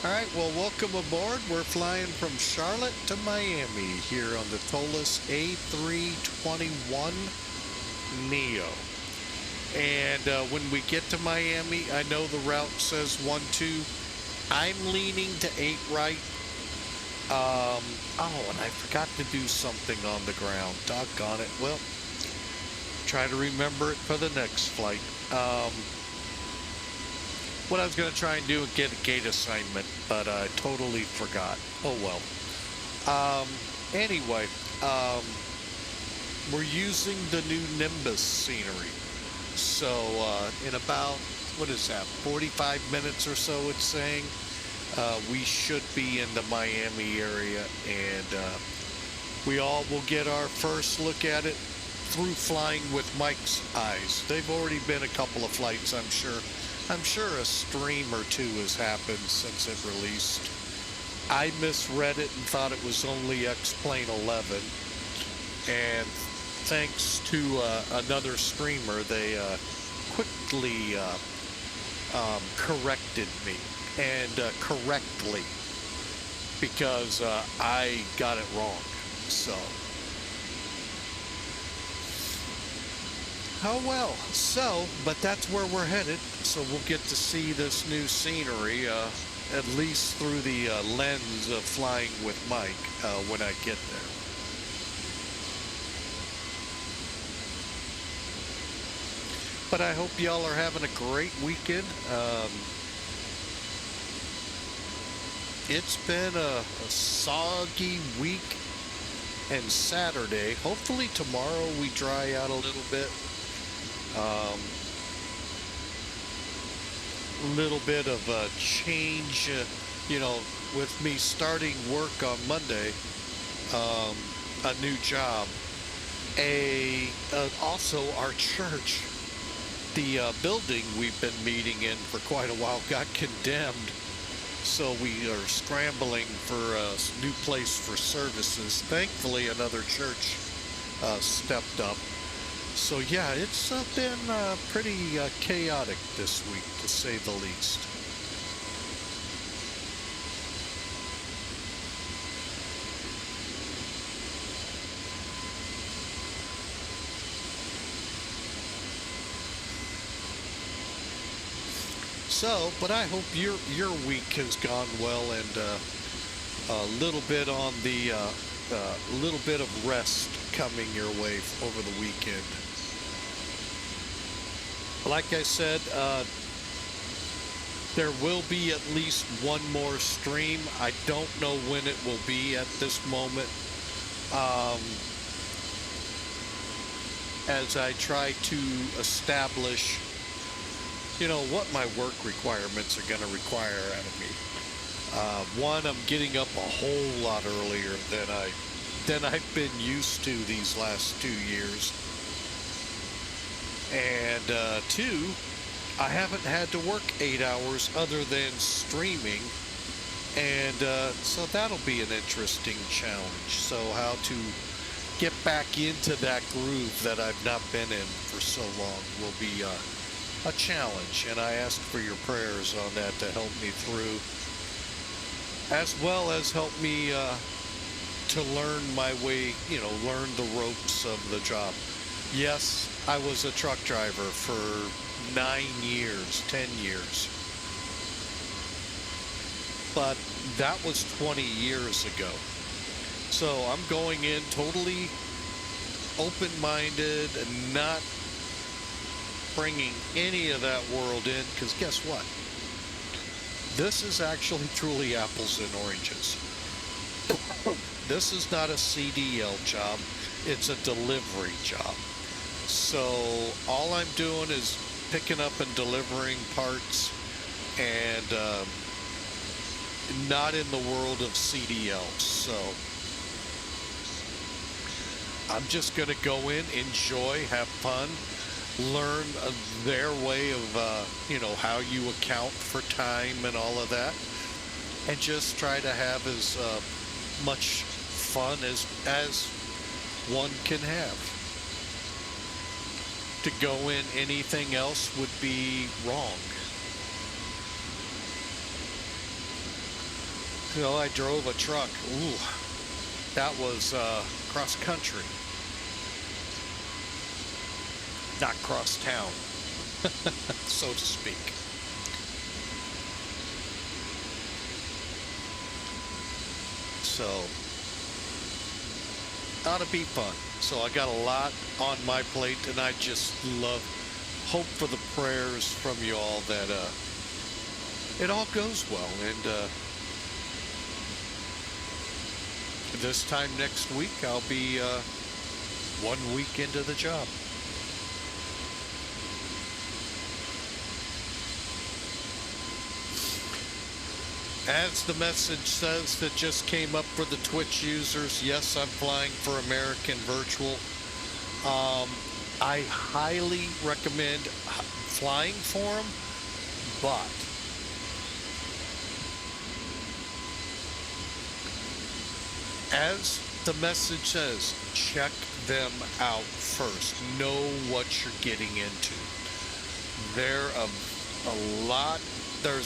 All right, well, welcome aboard. We're flying from Charlotte to Miami here on the ToLiss A321NEO. And when we get to Miami, I know the route says 12. I'm leaning to 8 right. Oh, and I forgot to do something on the ground. Doggone it. Well, try to remember it for the next flight. What I was going to try and do is get a gate assignment, but I totally forgot. Oh well. Anyway, we're using the new Nimbus scenery. So in about, what is that, 45 minutes or so it's saying, we should be in the Miami area, and we all will get our first look at it through flying with Mike's eyes. They've already been a couple of flights, I'm sure. I'm sure a stream or two has happened since it released. I misread it and thought it was only X-Plane 11. And thanks to another streamer, they quickly corrected me. And correctly. Because I got it wrong. So. Oh well, so, but that's where we're headed, so we'll get to see this new scenery, at least through the lens of flying with Mike, when I get there. But I hope y'all are having a great weekend. It's been a soggy week and Saturday. Hopefully tomorrow we dry out a little bit. Little bit of a change, you know, with me starting work on Monday, a new job. Also our church, the building we've been meeting in for quite a while got condemned. So we are scrambling for a new place for services. Thankfully, another church stepped up. So yeah, it's been pretty chaotic this week, to say the least. So, but I hope your week has gone well, and a little bit on the little bit of rest coming your way over the weekend. Like I said, there will be at least one more stream. I don't know when it will be at this moment. As I try to establish, you know, what my work requirements are going to require out of me. One, I'm getting up a whole lot earlier than I've been used to these last 2 years. And two, I haven't had to work 8 hours other than streaming. And so that'll be an interesting challenge. So how to get back into that groove that I've not been in for so long will be a challenge, and I ask for your prayers on that to help me through, as well as help me to learn my way, you know, learn the ropes of the job. Yes, I was a truck driver for 9 years, 10 years, but that was 20 years ago. So I'm going in totally open-minded and not bringing any of that world in, because guess what? This is actually truly apples and oranges. This is not a CDL job, it's a delivery job. So all I'm doing is picking up and delivering parts, and not in the world of CDL. So I'm just going to go in, enjoy, have fun, learn their way of, you know, how you account for time and all of that, and just try to have as much fun as one can have. To go in anything else would be wrong. You know, I drove a truck. Ooh, that was cross country, not cross town, so to speak. So, ought to be fun. So I got a lot on my plate, and I just hope for the prayers from you all that it all goes well. And this time next week, I'll be 1 week into the job. As the message says that just came up for the Twitch users, yes, I'm flying for American Virtual. I highly recommend flying for them, but as the message says, check them out first. Know what you're getting into. There's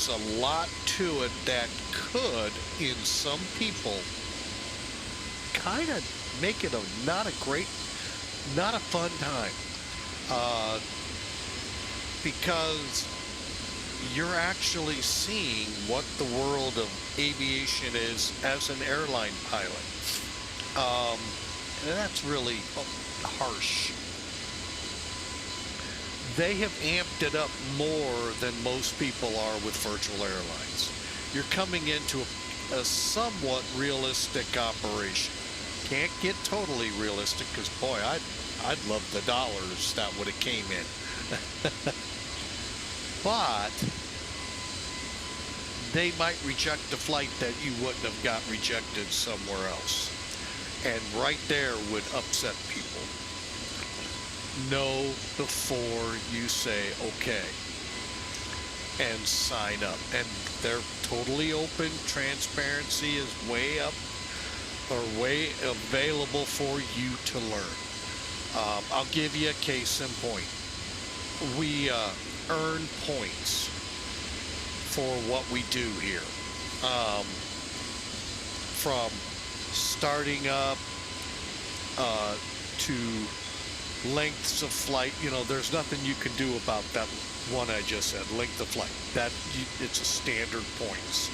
a lot to it that could, in some people, kind of make it not a fun time. Because you're actually seeing what the world of aviation is as an airline pilot. And that's really harsh. They have amped it up more than most people are with virtual airlines. You're coming into a somewhat realistic operation. Can't get totally realistic because, boy, I'd love the dollars that would have came in. But they might reject the flight that you wouldn't have got rejected somewhere else. And right there would upset people. Know before you say okay and sign up. And they're totally open. Transparency is way up or way available for you to learn. I'll give you a case in point. We earn points for what we do here. From starting up to lengths of flight, you know, there's nothing you can do about that one I just said, length of flight. It's a standard points.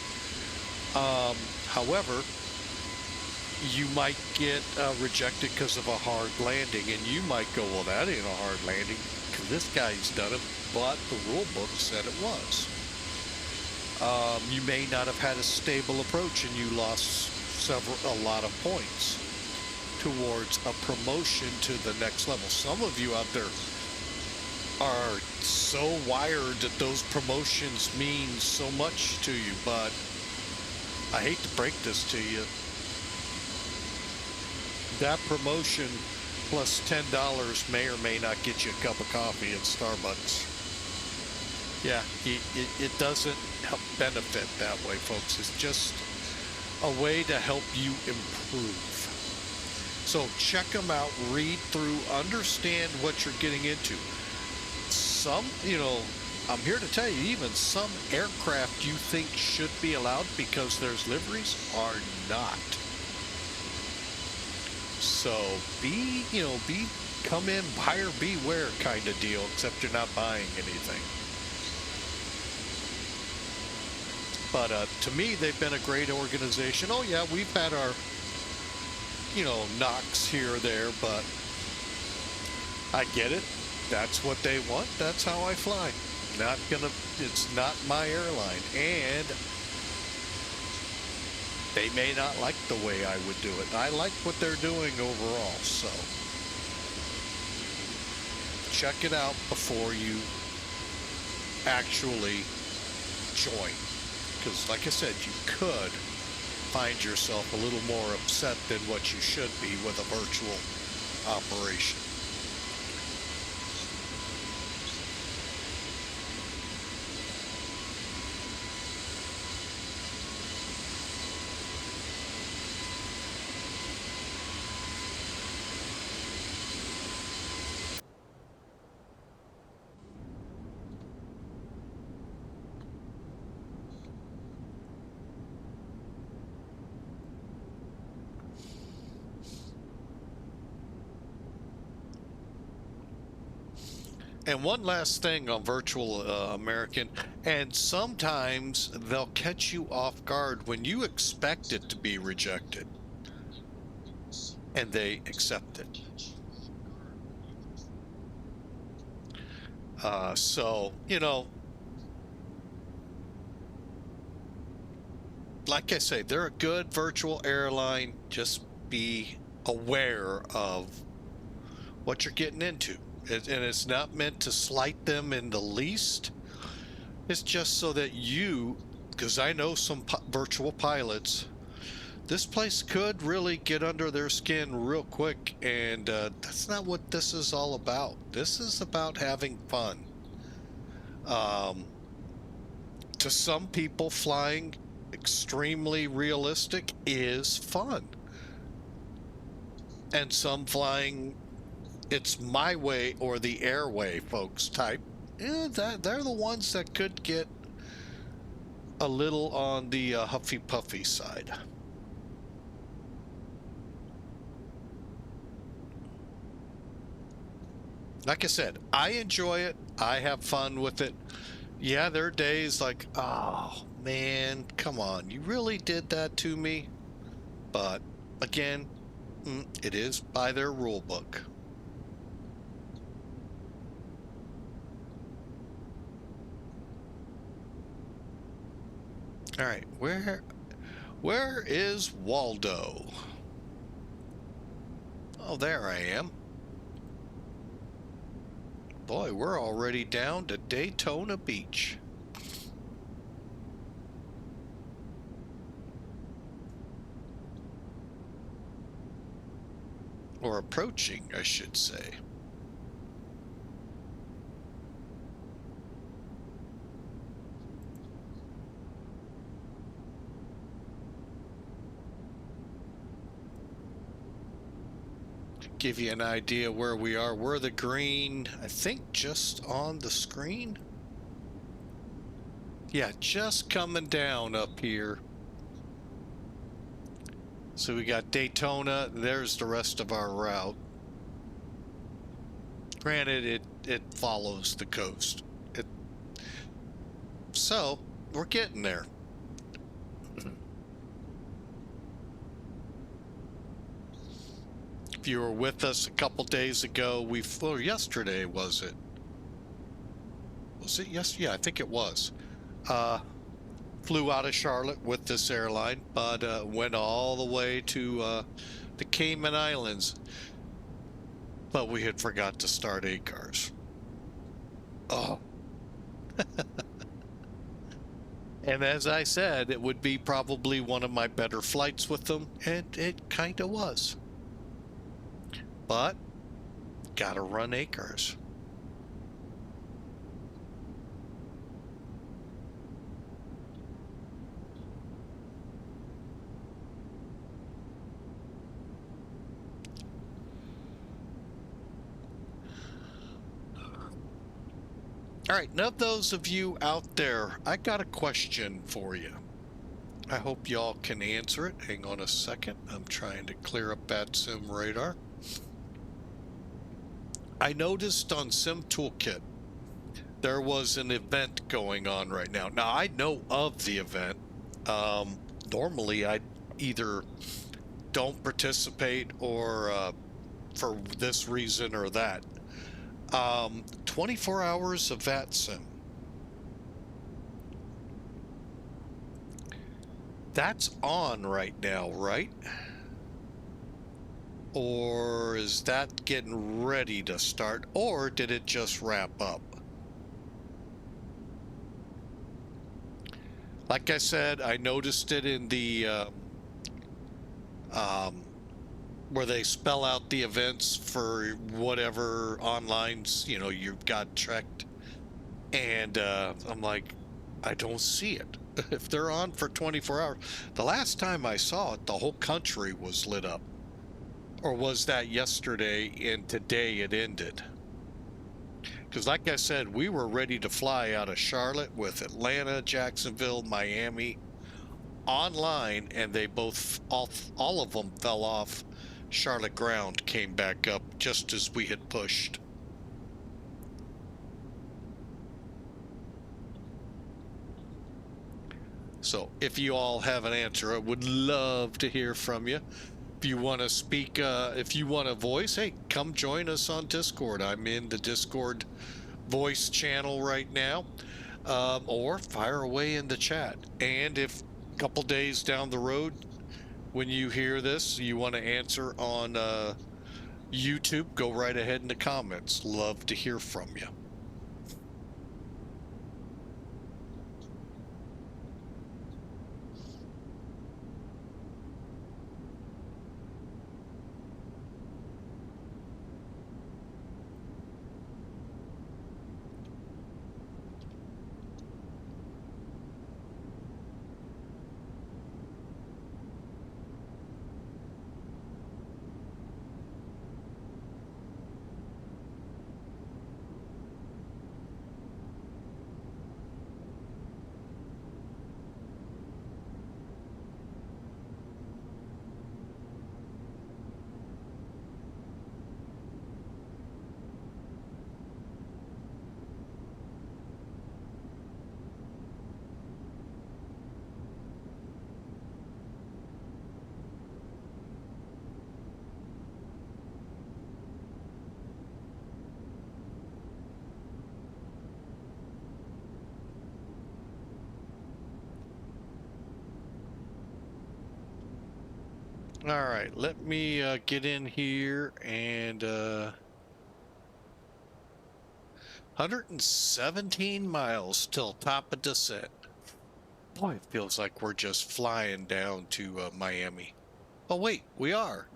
However, you might get rejected because of a hard landing, and you might go, well, that ain't a hard landing because this guy's done it, but the rule book said it was. You may not have had a stable approach, and you lost a lot of points towards a promotion to the next level. Some of you out there are so wired that those promotions mean so much to you, but I hate to break this to you. That promotion plus $10 may or may not get you a cup of coffee at Starbucks. Yeah, it doesn't help benefit that way, folks. It's just a way to help you improve. So check them out, read through, understand what you're getting into. Some, you know, I'm here to tell you, even some aircraft you think should be allowed because there's liveries are not. So come in, buyer beware kind of deal, except you're not buying anything. But to me, they've been a great organization. Oh yeah, we've had our, knocks here or there, but I get it. That's what they want. That's how I fly. It's not my airline. And they may not like the way I would do it. I like what they're doing overall, so check it out before you actually join. Because like I said, you could find yourself a little more upset than what you should be with a virtual operation. And one last thing on virtual American, and sometimes they'll catch you off guard when you expect it to be rejected, and they accept it. So, you know, like I say, they're a good virtual airline. Just be aware of what you're getting into. And it's not meant to slight them in the least. It's just so that you, because I know some virtual pilots, this place could really get under their skin real quick, and that's not what this is all about. This is about having fun. To some people, flying extremely realistic is fun. And some flying, it's my way or the airway, folks, type. Yeah, they're the ones that could get a little on the huffy puffy side. Like I said, I enjoy it. I have fun with it. Yeah, there are days like, oh man, come on, you really did that to me. But again, it is by their rule book. All right, where is Waldo? Oh, there I am. Boy, we're already down to Daytona Beach. Or approaching, I should say. Give you an idea where we are. We're the green, I think just on the screen. Yeah, just coming down up here. So we got Daytona. There's the rest of our route. Granted, it follows the coast. So we're getting there. If you were with us a couple days ago, we flew yesterday, was it? Was it yes? Yeah, I think it was. Flew out of Charlotte with this airline, but went all the way to the Cayman Islands. But we had forgot to start ACARS. Oh. And as I said, it would be probably one of my better flights with them, and it kind of was. But gotta run ACARS. All right, now those of you out there, I got a question for you. I hope y'all can answer it. Hang on a second. I'm trying to clear up VATSIM radar. I noticed on Sim Toolkit there was an event going on right now. Now, I know of the event. Normally, I either don't participate or for this reason or that. 24 hours of VATSIM. That's on right now, right? Or is that getting ready to start? Or did it just wrap up? Like I said, I noticed it in the where they spell out the events for whatever online, you know, you've got checked. And I'm like, I don't see it. If they're on for 24 hours. The last time I saw it, the whole country was lit up. Or was that yesterday and today it ended? Because like I said, we were ready to fly out of Charlotte with Atlanta, Jacksonville, Miami online, and they both, all of them fell off. Charlotte ground came back up just as we had pushed. So if you all have an answer, I would love to hear from you. If you want to speak, if you want a voice, hey, come join us on Discord. I'm in the Discord voice channel right now, or fire away in the chat. And if a couple days down the road, when you hear this, you want to answer on YouTube, go right ahead in the comments. Love to hear from you. All right, let me get in here and 117 miles till top of descent. Boy, it feels like we're just flying down to Miami. Oh wait, we are.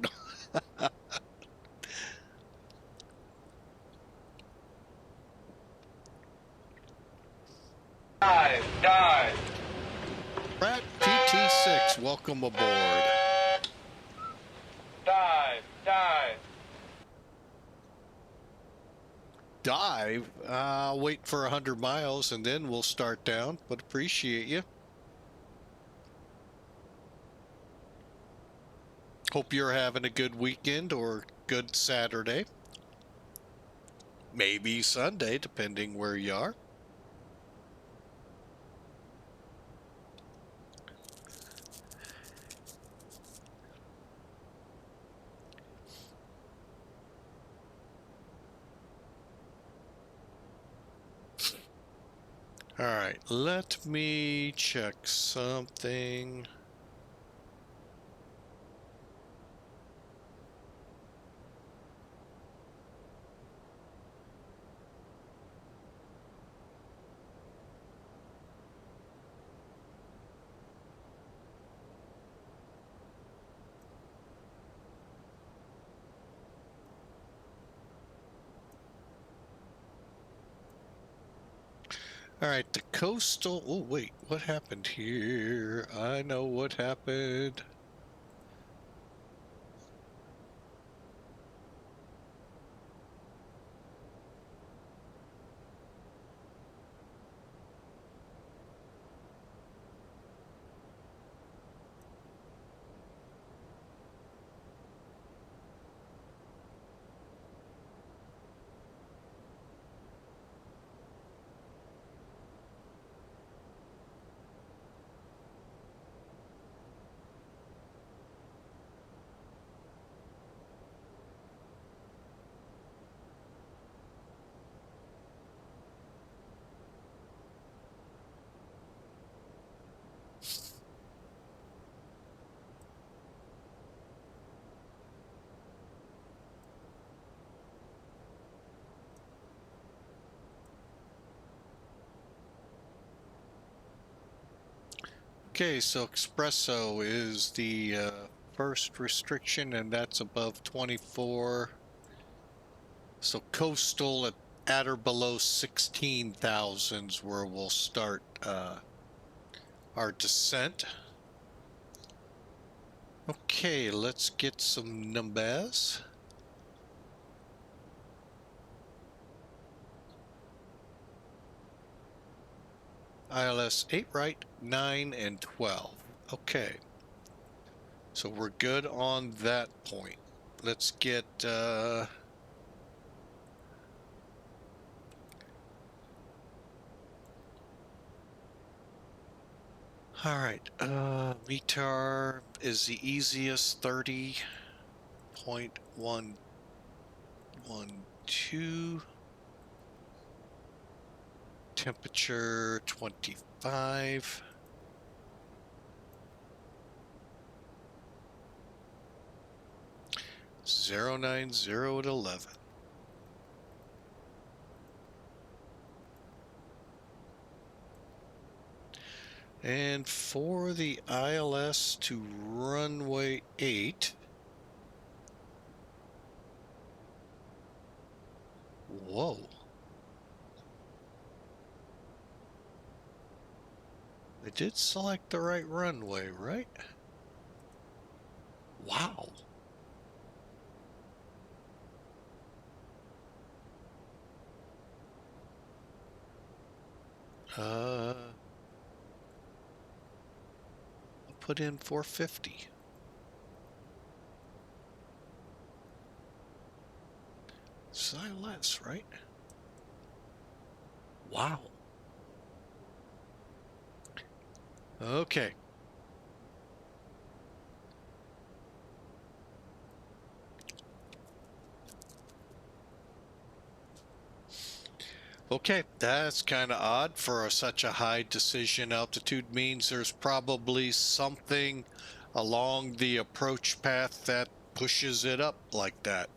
Dive. Pratt PT6, welcome aboard. Dive. Dive. Wait for 100 miles and then we'll start down, but appreciate you. Hope you're having a good weekend or good Saturday. Maybe Sunday, depending where you are. All right, let me check something. All right, the coastal. Oh, wait, what happened here? I know what happened. Okay, so espresso is the first restriction, and that's above 24. So coastal at or below 16,000 is where we'll start our descent. Okay, let's get some numbers. ILS 8 right, 9, and 12. Okay. So we're good on that point. Let's get All right, METAR is the easiest, 30.112. Temperature 25. Zero 090 at 11. And for the ILS to runway 8. Whoa. I did select the right runway, right? Wow. I'll put in 450. It's ILS, right? Wow. Okay. Okay, that's kind of odd for such a high decision altitude. Means there's probably something along the approach path that pushes it up like that.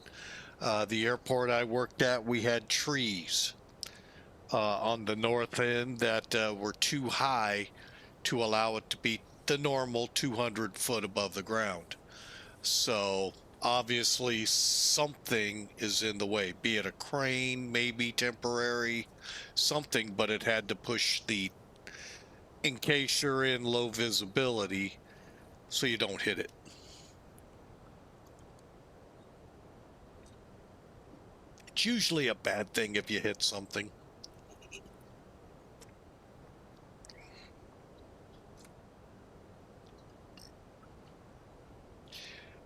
The airport I worked at, we had trees on the north end that were too high to allow it to be the normal 200 foot above the ground. So obviously something is in the way, be it a crane, maybe temporary, something, but it had to push in case you're in low visibility so you don't hit it. It's usually a bad thing if you hit something.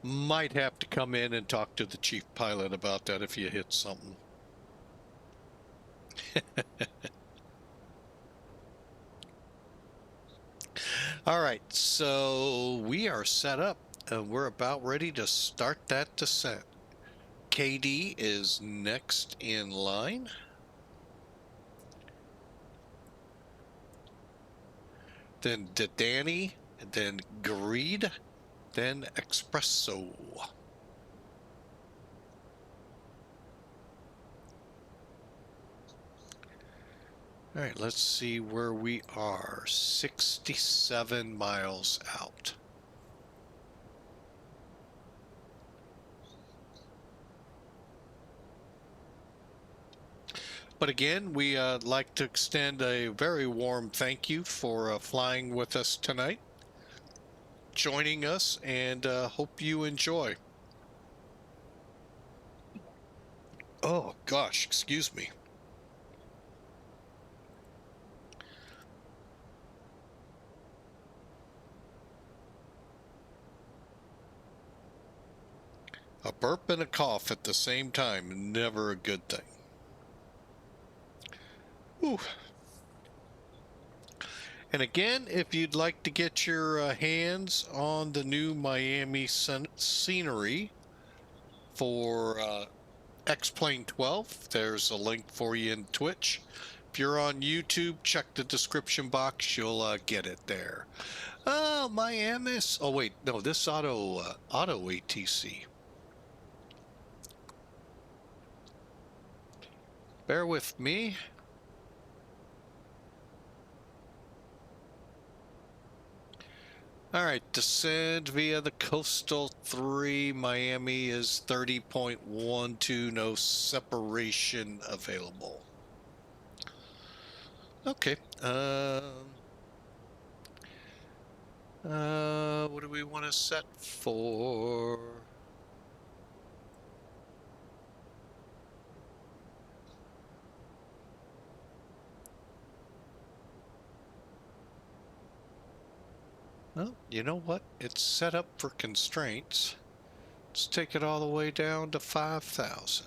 Might have to come in and talk to the chief pilot about that if you hit something. All right, so we are set up and we're about ready to start that descent. KD is next in line. Then Danny, then Greed, then Espresso. All right, let's see where we are. 67 miles out. But again, we like to extend a very warm thank you for flying with us tonight, joining us, and hope you enjoy. Oh gosh, excuse me. A burp and a cough at the same time, never a good thing. Ooh. And again, if you'd like to get your hands on the new Miami scenery for X-Plane 12, there's a link for you in Twitch. If you're on YouTube, check the description box. You'll get it there. Oh, Miami. Oh, wait. No, this auto ATC. Bear with me. All right, descend via the Coastal 3. Miami is 30.12, no separation available. Okay. What do we want to set for? Well, you know what? It's set up for constraints. Let's take it all the way down to 5,000.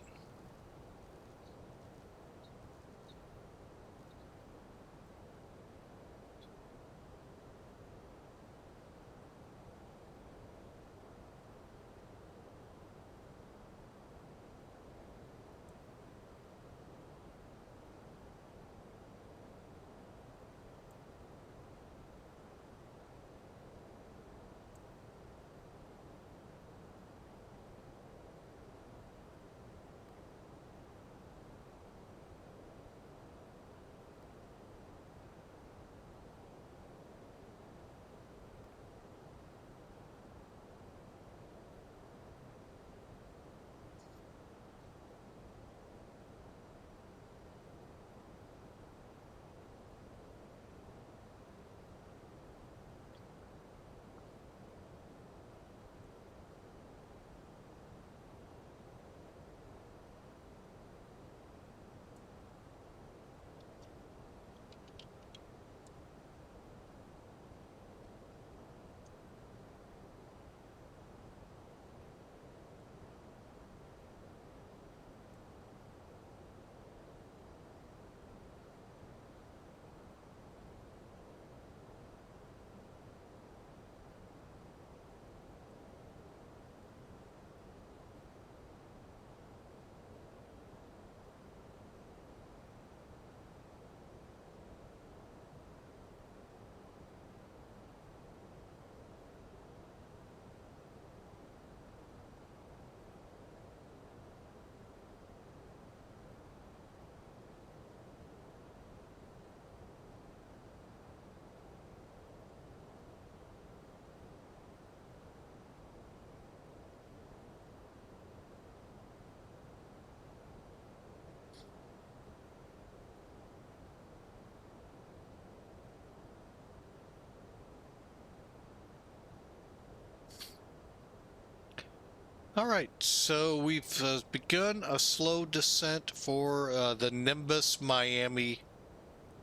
All right, so we've begun a slow descent for the Nimbus-Miami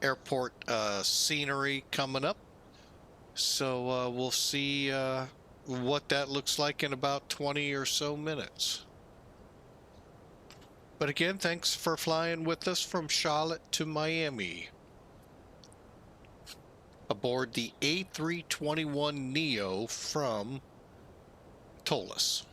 airport scenery coming up. So we'll see what that looks like in about 20 or so minutes. But again, thanks for flying with us from Charlotte to Miami aboard the A321NEO from ToLiss.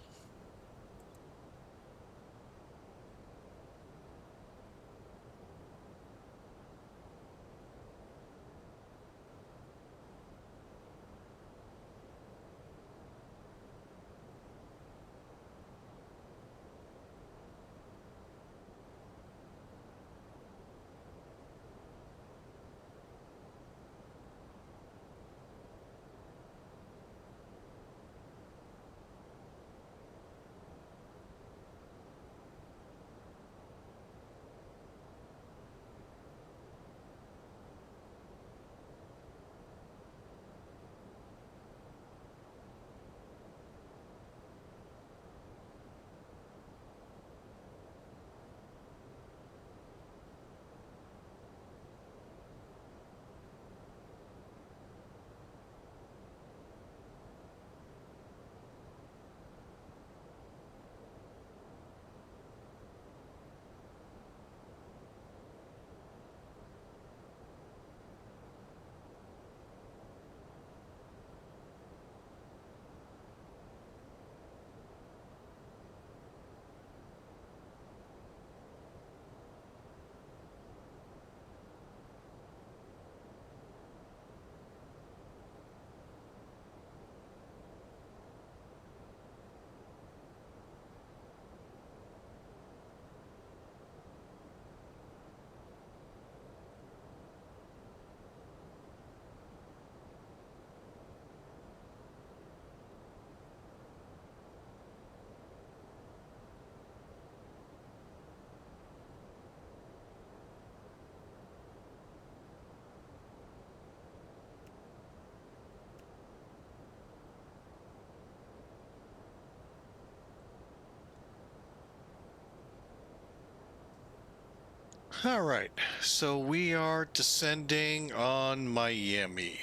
All right, so we are descending on Miami.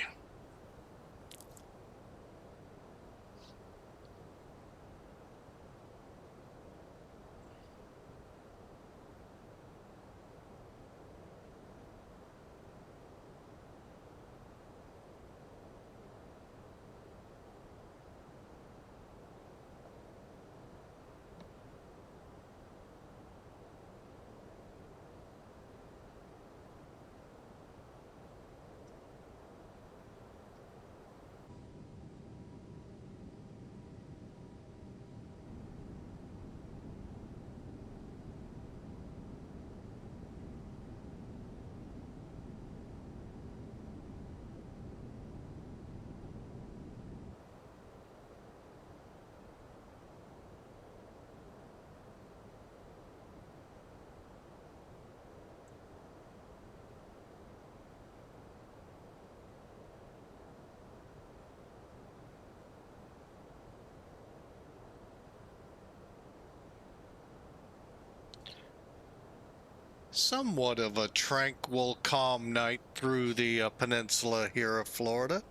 Somewhat of a tranquil, calm night through the peninsula here of Florida.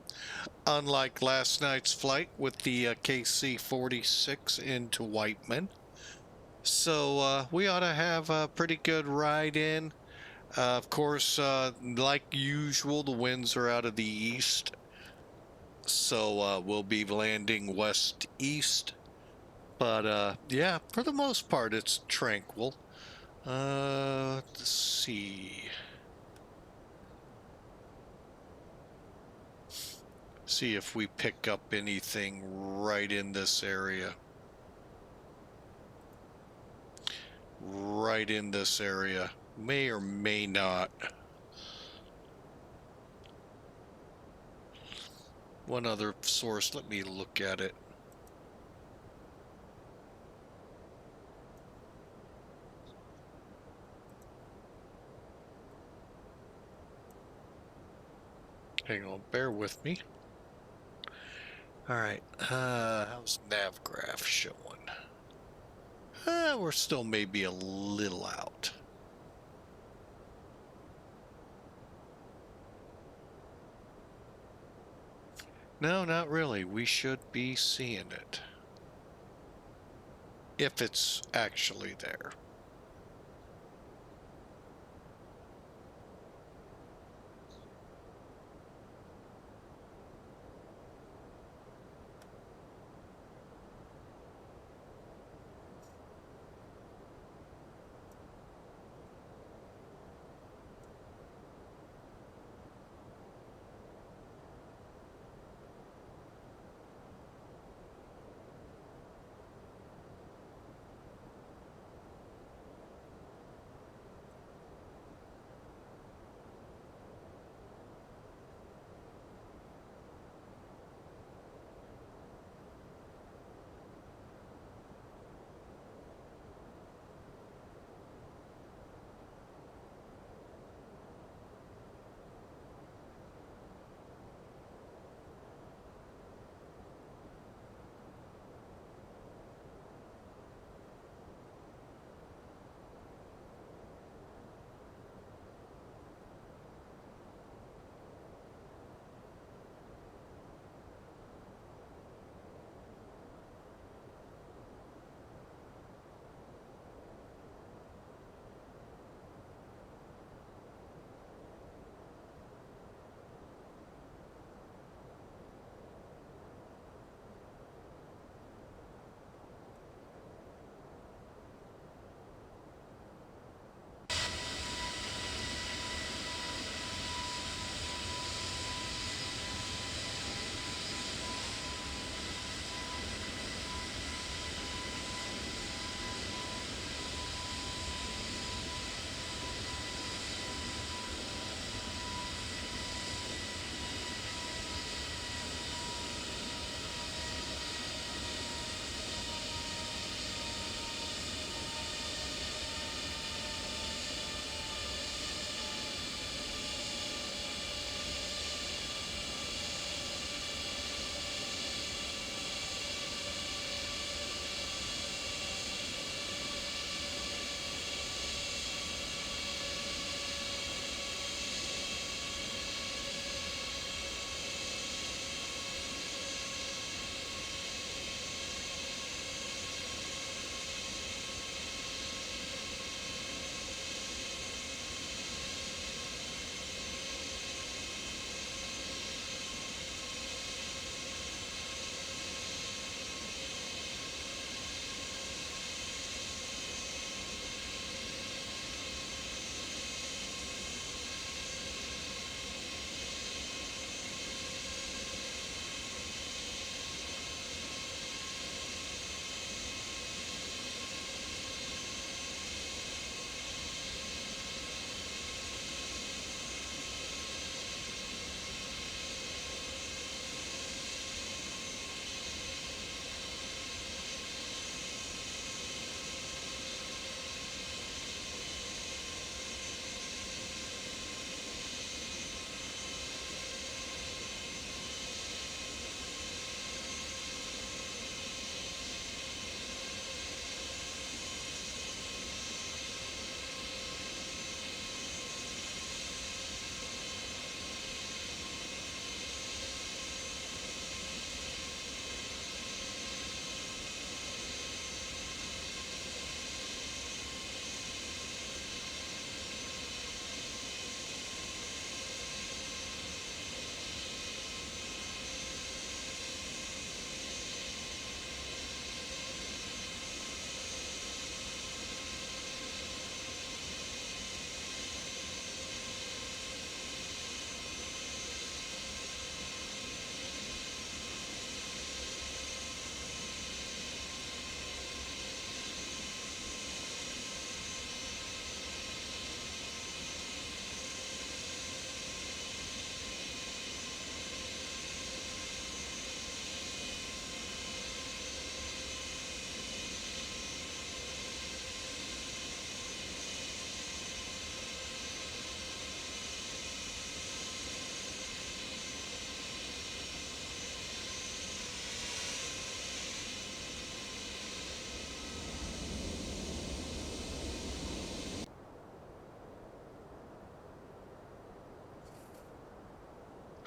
Unlike last night's flight with the KC-46 into Whiteman. So we ought to have a pretty good ride in. Of course, like usual, the winds are out of the east. So we'll be landing west-east. But yeah, for the most part, it's tranquil. Let's see. See if we pick up anything right in this area. Right in this area. May or may not. One other source, let me look at it. Hang on, bear with me. All right, how's Navigraph showing? We're still maybe a little out. No, not really. We should be seeing it. If it's actually there.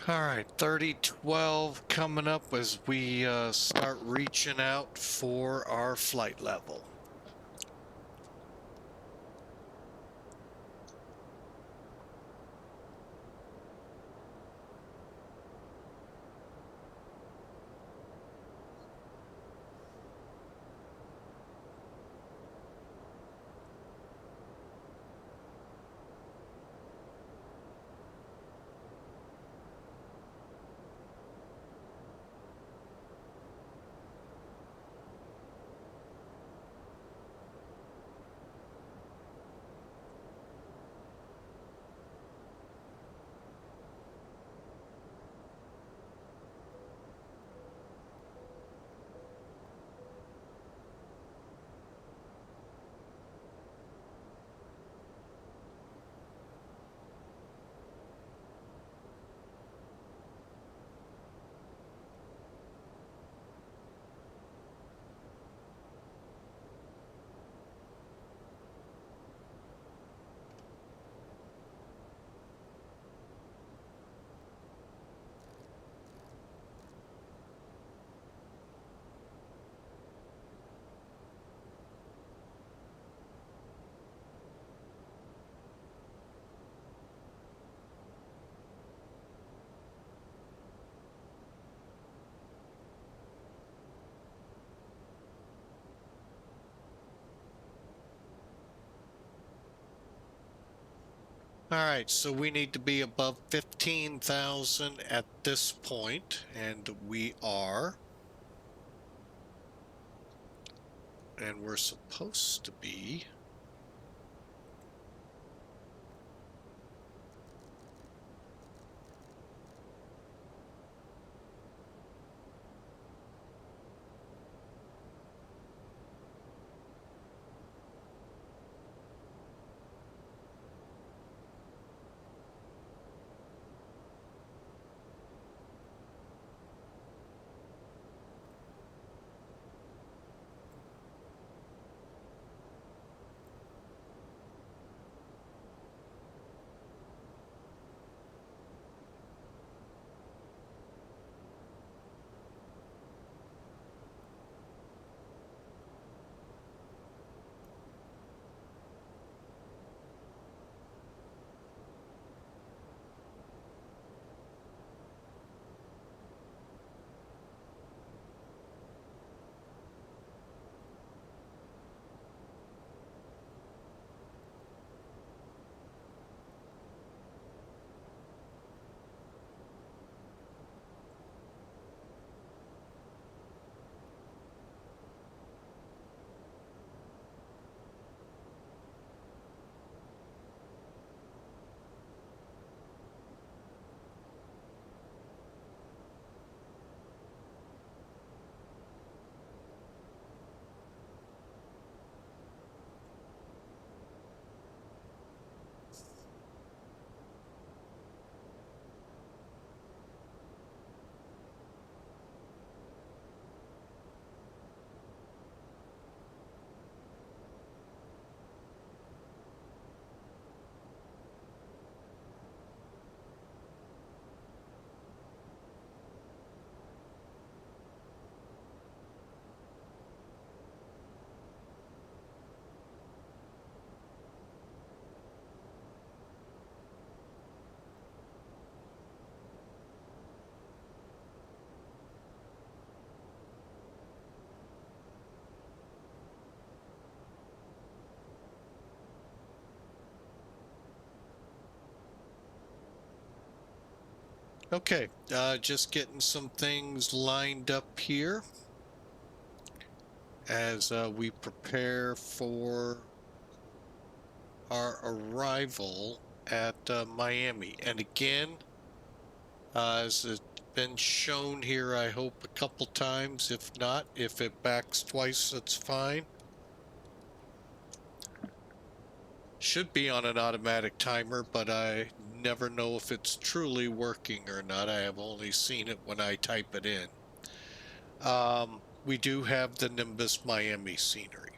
All right, 3012 coming up as we start reaching out for our flight level. All right, so we need to be above 15,000 at this point, and we are. And we're supposed to be. Okay, just getting some things lined up here as we prepare for our arrival at Miami. And again, as it's been shown here, I hope a couple times. If not, if it backs twice, that's fine. Should be on an automatic timer, but I never know if it's truly working or not. I have only seen it when I type it in. We do have the Nimbus-Miami scenery.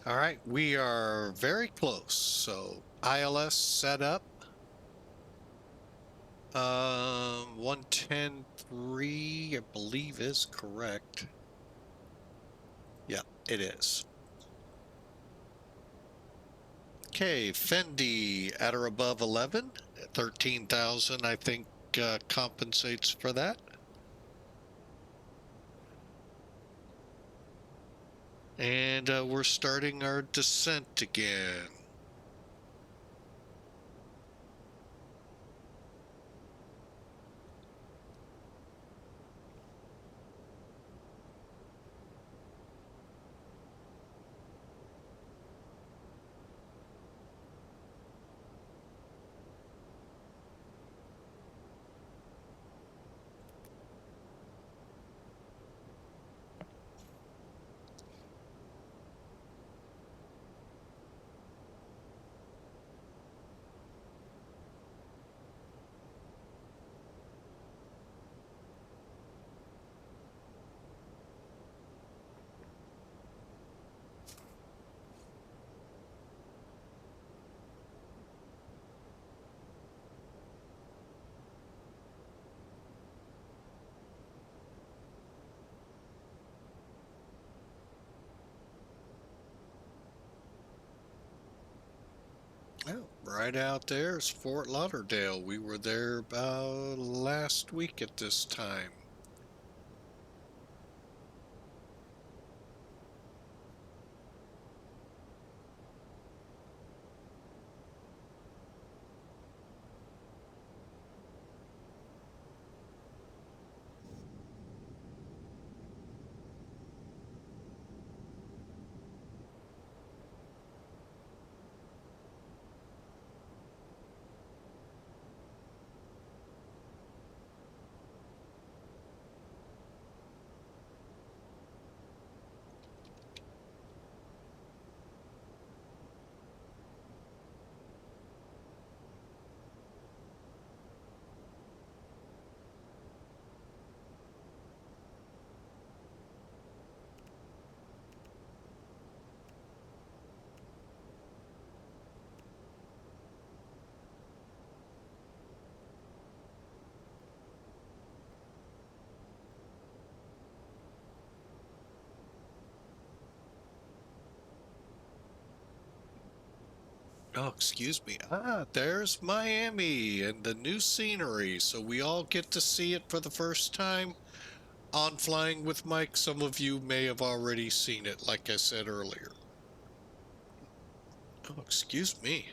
All right, we are very close. So ILS set up. 110.3, I believe is correct. Yeah, it is. Okay, Fendi at or above 11, 13,000, I think, compensates for that. And we're starting our descent again. Oh, right out there is Fort Lauderdale. We were there about last week at this time. Oh, excuse me. Ah, there's Miami and the new scenery. So we all get to see it for the first time on Flying with Mike. Some of you may have already seen it, like I said earlier. Oh, excuse me.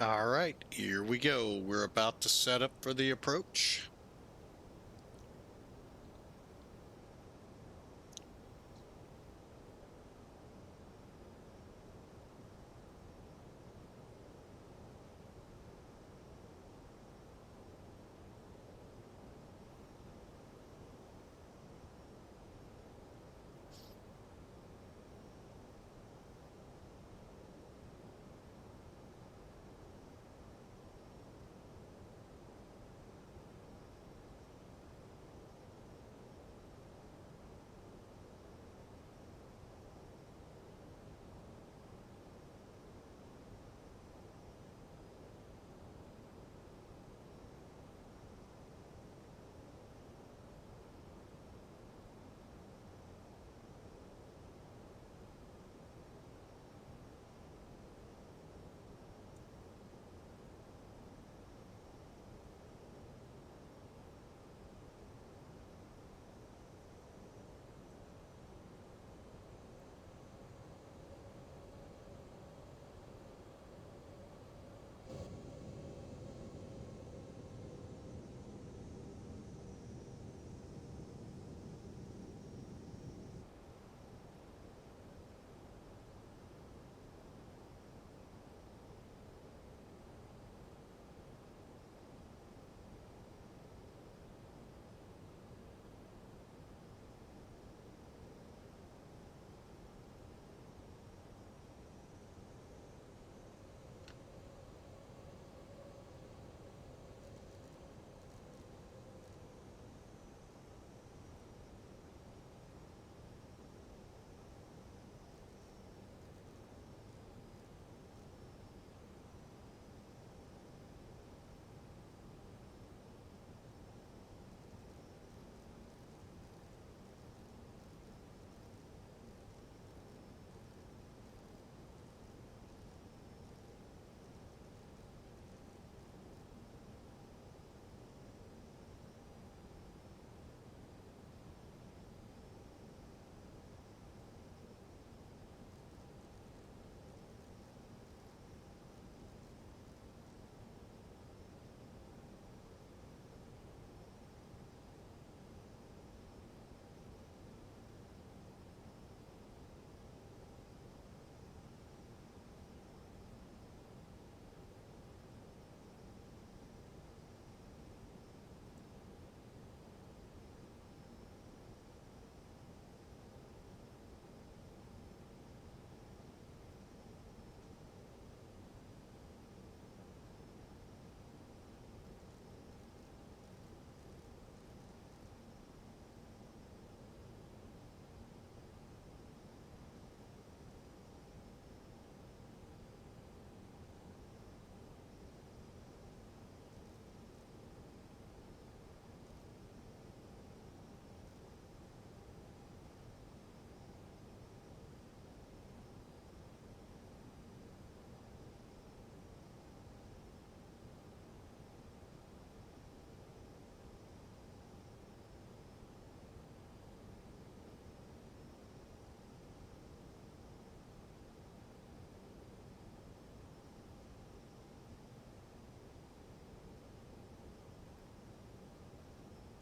All right, here we go. We're about to set up for the approach.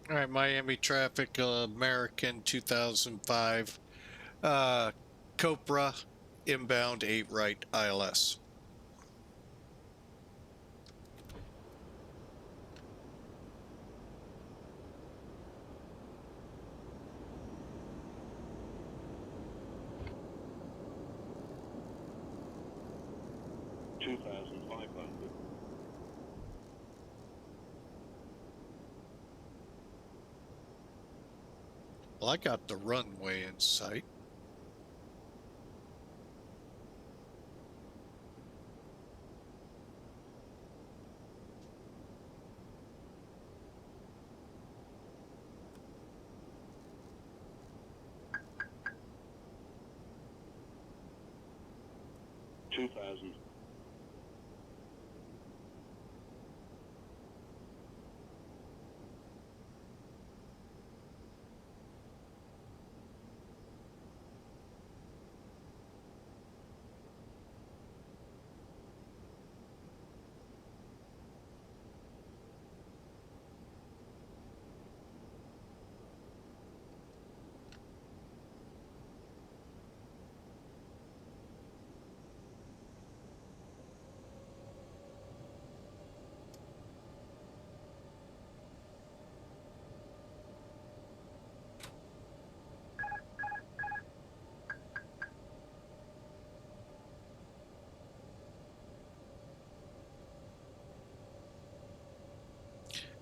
All right, Miami traffic, American 2005, Copra, inbound 8 right, ILS. Well, I got the runway in sight.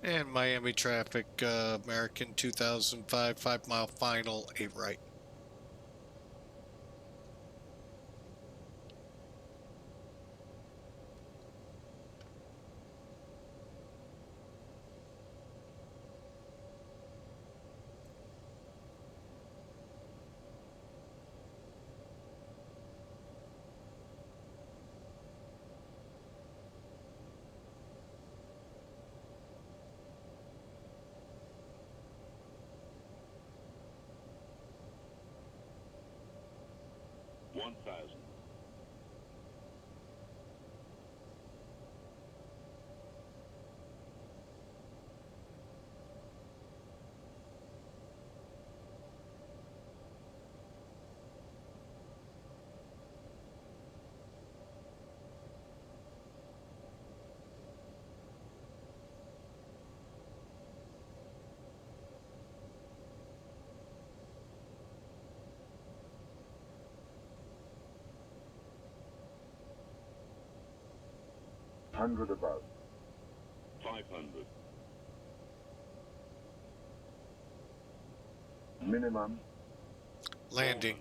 And Miami traffic, American 2005, 5-mile final, 8 right. Above. 500. Minimum. Landing.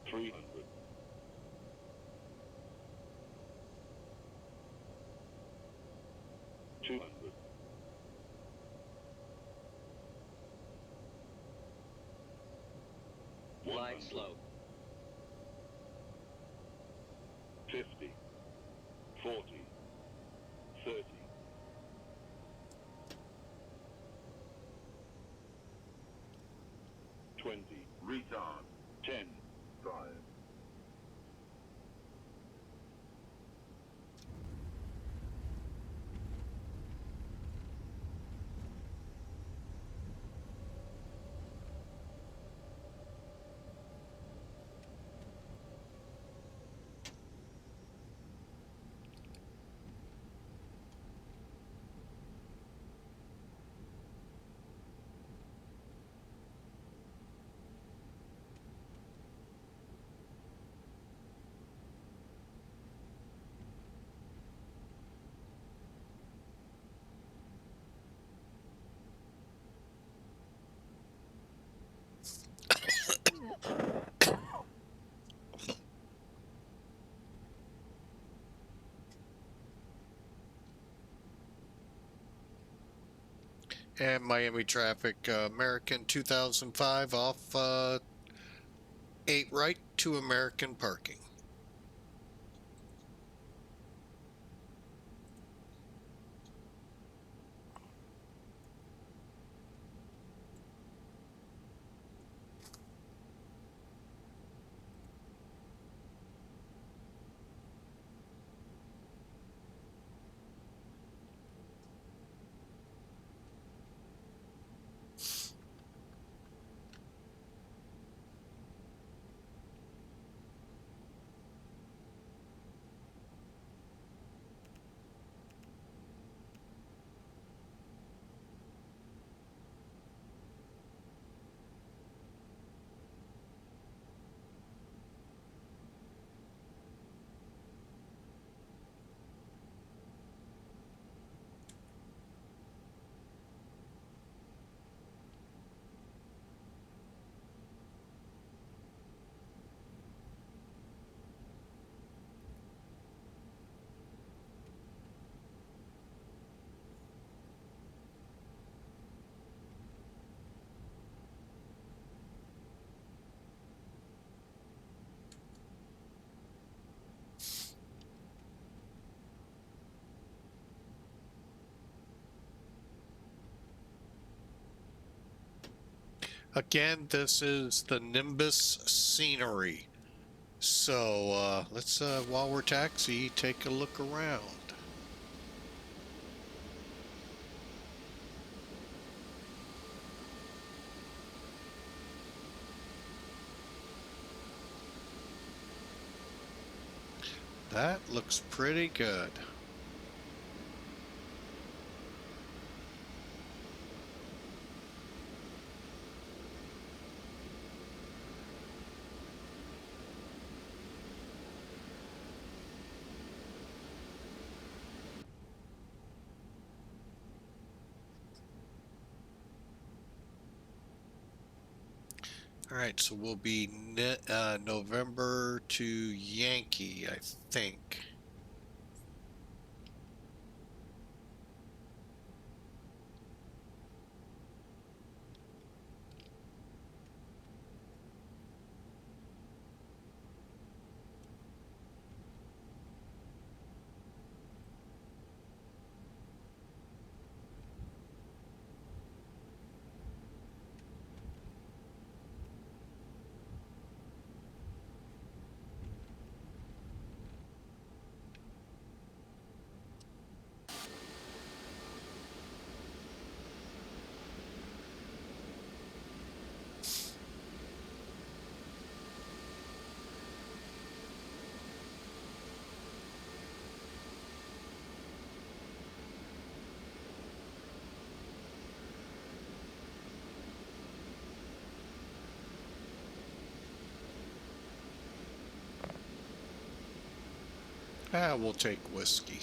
300. 200. 'Glide slow. 50. 40. 30. 20. Retard. 10. 5. And Miami traffic, American 2005 off 8 right to American parking. Again, this is the Nimbus scenery. So let's, while we're taxi, take a look around. That looks pretty good. All right, so we'll be November to Yankee, I think. We'll take whiskey.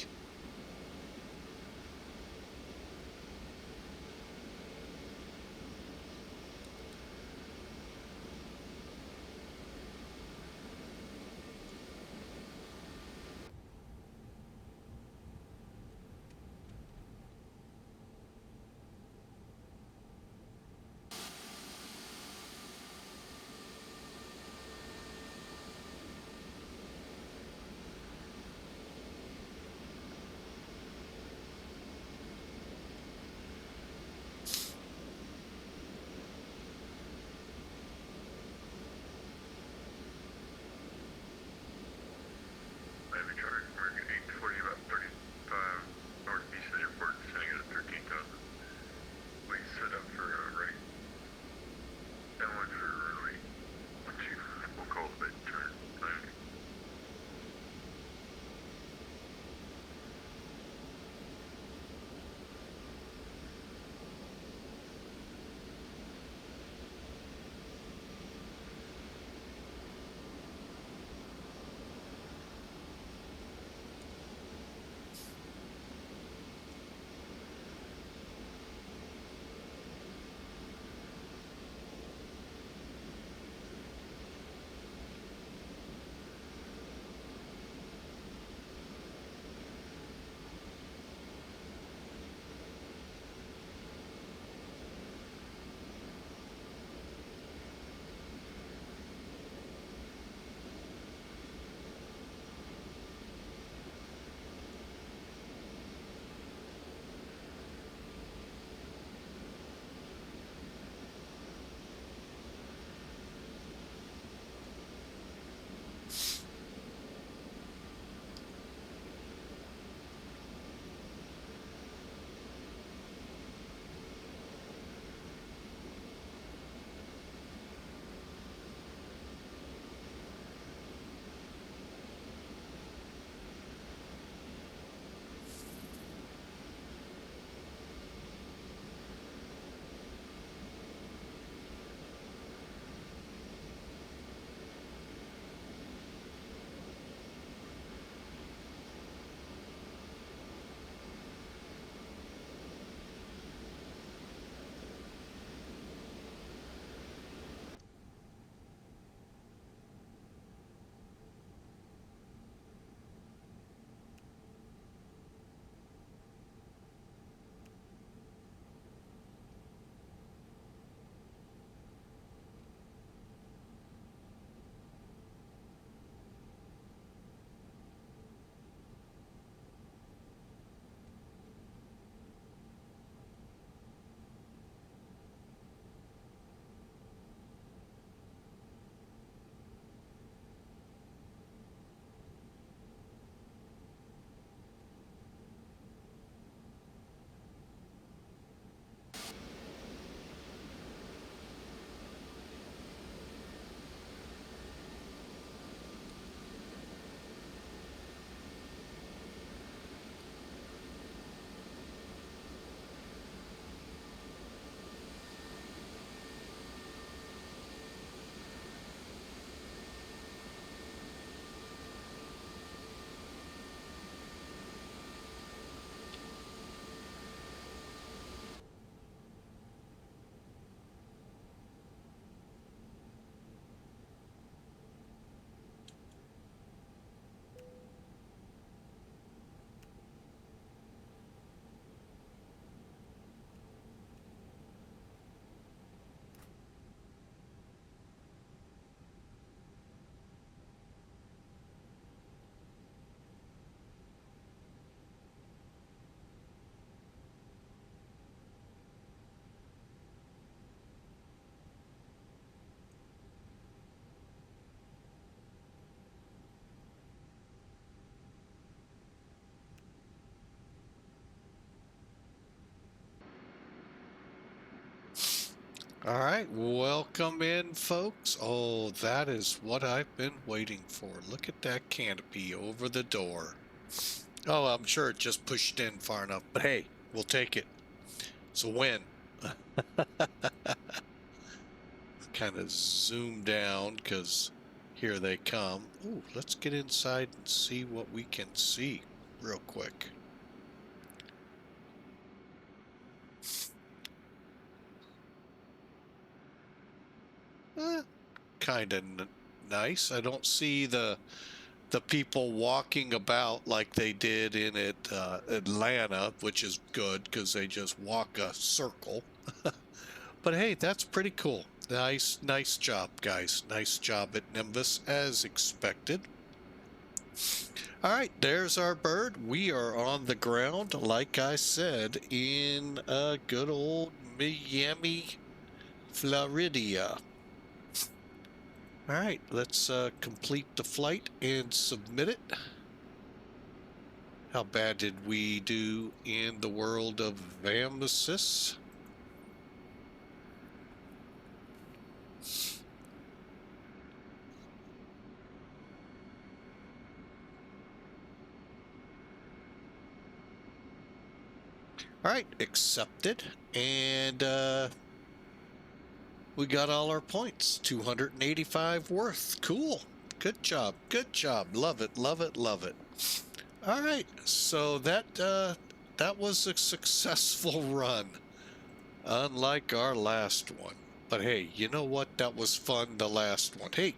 All right, welcome in, folks. Oh, that is what I've been waiting for. Look at that canopy over the door. Oh, I'm sure it just pushed in far enough, but hey, we'll take it. It's a win. Kind of zoom down because here they come. Ooh, let's get inside and see what we can see real quick. Kind of nice. I don't see the people walking about like they did in Atlanta, which is good because they just walk a circle. But hey, that's pretty cool. Nice job, guys. Nice job at Nimbus, as expected. All right, there's our bird. We are on the ground, like I said, in good old Miami, Florida. All right, let's complete the flight and submit it. How bad did we do in the world of VAMSIS? All right, accepted, and we got all our points. 285 worth. Cool. Good job. Good job. Love it. Love it. Love it. All right, so that was a successful run, unlike our last one. But hey, you know what? That was fun, the last one. Hey,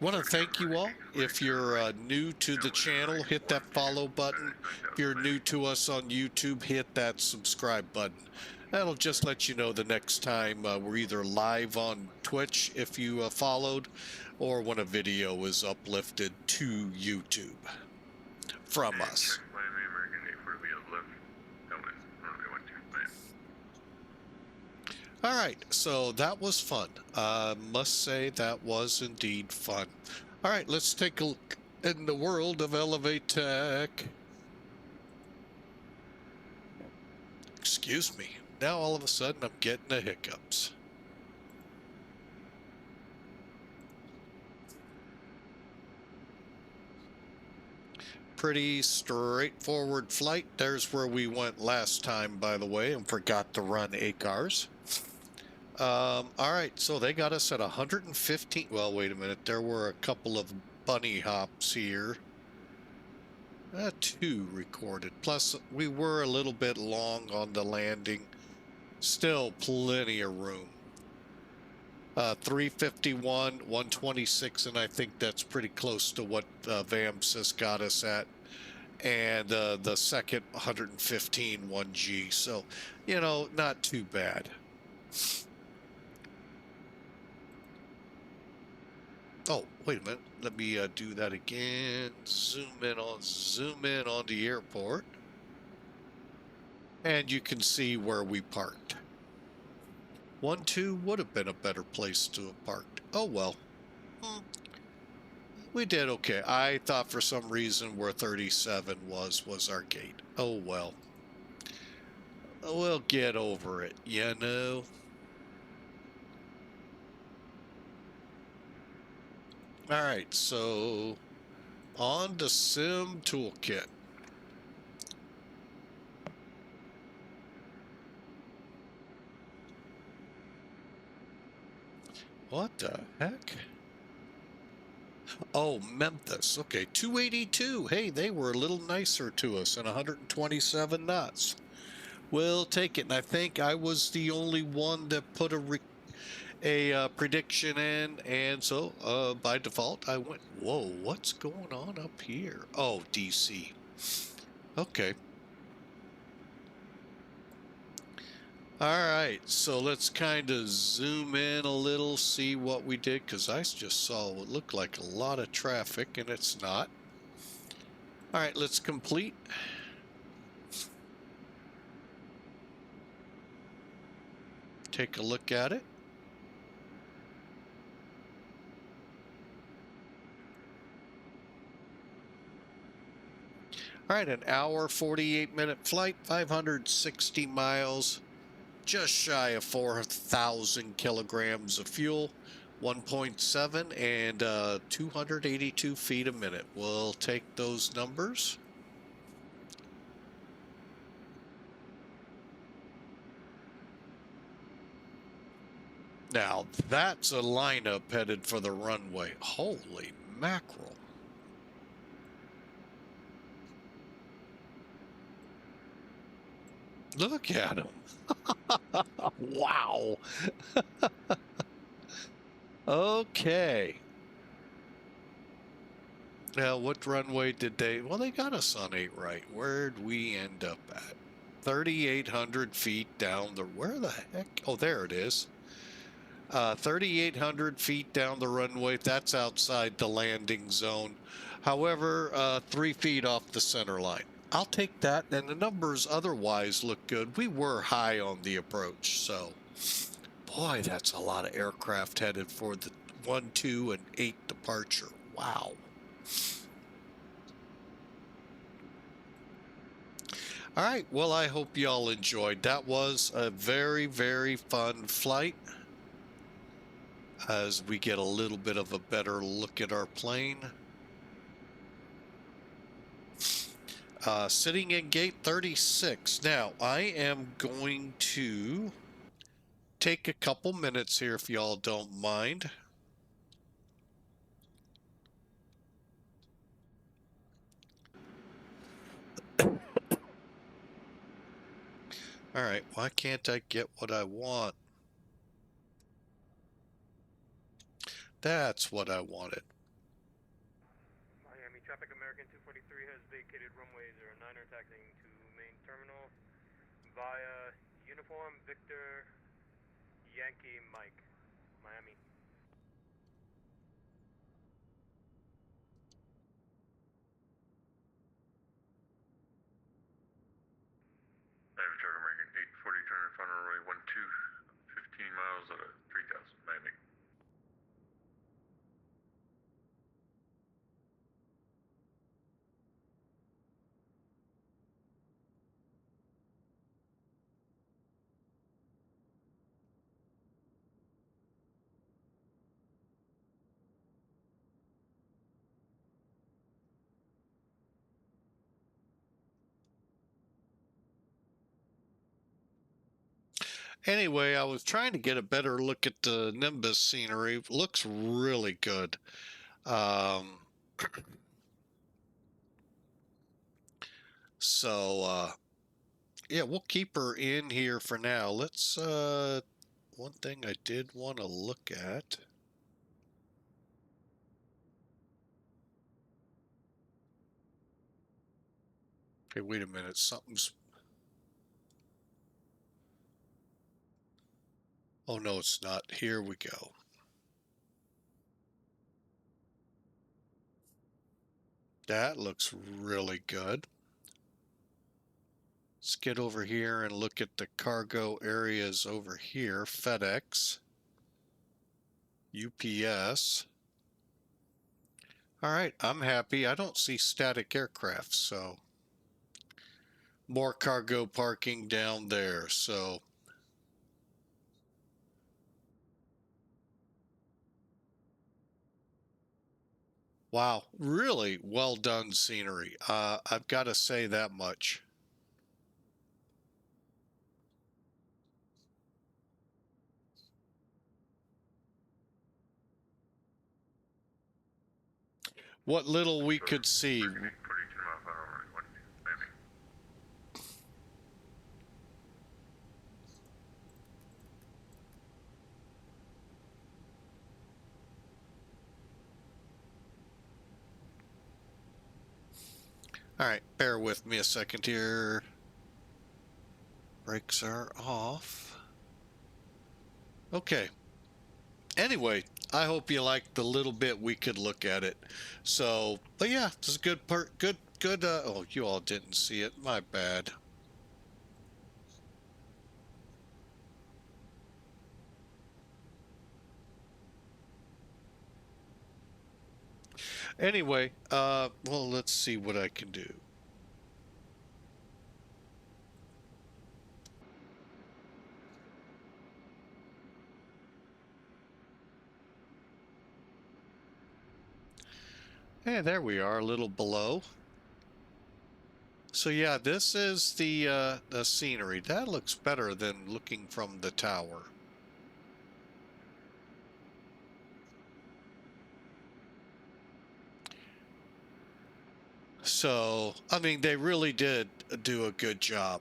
want to thank you all. If you're new to the channel, hit that follow button. If you're new to us on YouTube, hit that subscribe button. That'll just let you know the next time we're either live on Twitch, if you followed, or when a video is uplifted to YouTube from us. All right, so that was fun. Must say that was indeed fun. All right, let's take a look in the world of Elevate Tech. Excuse me. Now all of a sudden I'm getting the hiccups. Pretty straightforward flight. There's where we went last time, by the way, and forgot to run ACARS. All right, so they got us at 115. Well, wait a minute. There were a couple of bunny hops here. 2 recorded. Plus, we were a little bit long on the landing. Still plenty of room. 351, 126, and I think that's pretty close to what VAMSIS got us at. And the second 115 1G. So, you know, not too bad. Oh, wait a minute. Let me do that again. Zoom in on the airport. And you can see where we parked. 1-2 would have been a better place to have parked. Oh, well. We did okay. I thought for some reason where 37 was our gate. Oh, well. We'll get over it, you know? All right, so on to Sim Toolkit. What the heck? Oh, Memphis. Okay, 282. Hey, they were a little nicer to us, and 127 knots. We'll take it. And I think I was the only one that put a prediction in, and so by default I went. Whoa, what's going on up here? Oh, DC. Okay. All right, so let's kind of zoom in a little, see what we did, because I just saw what looked like a lot of traffic, and it's not. All right, let's complete. Take a look at it. All right, an hour, 48-minute flight, 560 miles. just shy of 4,000 kilograms of fuel, 1.7 and 282 feet a minute. We'll take those numbers. Now, that's a lineup headed for the runway. Holy mackerel. Look at him. Wow. Okay. Now, what runway did they... Well, they got us on 8 right. Where'd we end up at? 3,800 feet down the... Where the heck? Oh, there it is. 3,800 feet down the runway. That's outside the landing zone. However, 3 feet off the center line. I'll take that, and the numbers otherwise look good. We were high on the approach, so... Boy, that's a lot of aircraft headed for the 1, 2, and 8 departure. Wow. All right, well, I hope y'all enjoyed. That was a very, very fun flight as we get a little bit of a better look at our plane. Sitting in gate 36. Now, I am going to take a couple minutes here if y'all don't mind. All right, why can't I get what I want? That's what I wanted. Miami traffic, American 243 has vacated runway 09er, taxiing to main terminal via Uniform Victor Yankee Mike, Miami. Miami Truck American 840, turn final runway 12, 15 miles at 3,000, Miami. Anyway, I was trying to get a better look at the Nimbus scenery. Looks really good. Yeah, we'll keep her in here for now. Let's, one thing I did want to look at. Okay, wait a minute. Something's... Oh, no, it's not. Here we go. That looks really good. Let's get over here and look at the cargo areas over here. FedEx, UPS. All right, I'm happy. I don't see static aircraft, so more cargo parking down there. So wow, really well done scenery. I've got to say that much. What little we could see. 42 mile final runway 12, Miami. All right, bear with me a second here. Brakes are off. Okay. Anyway, I hope you liked the little bit we could look at it. So, but yeah, this is a good part. Good. Oh, you all didn't see it. My bad. Anyway, well, let's see what I can do. And there we are, a little below. So yeah, this is the scenery. That looks better than looking from the tower. So, I mean, they really did do a good job.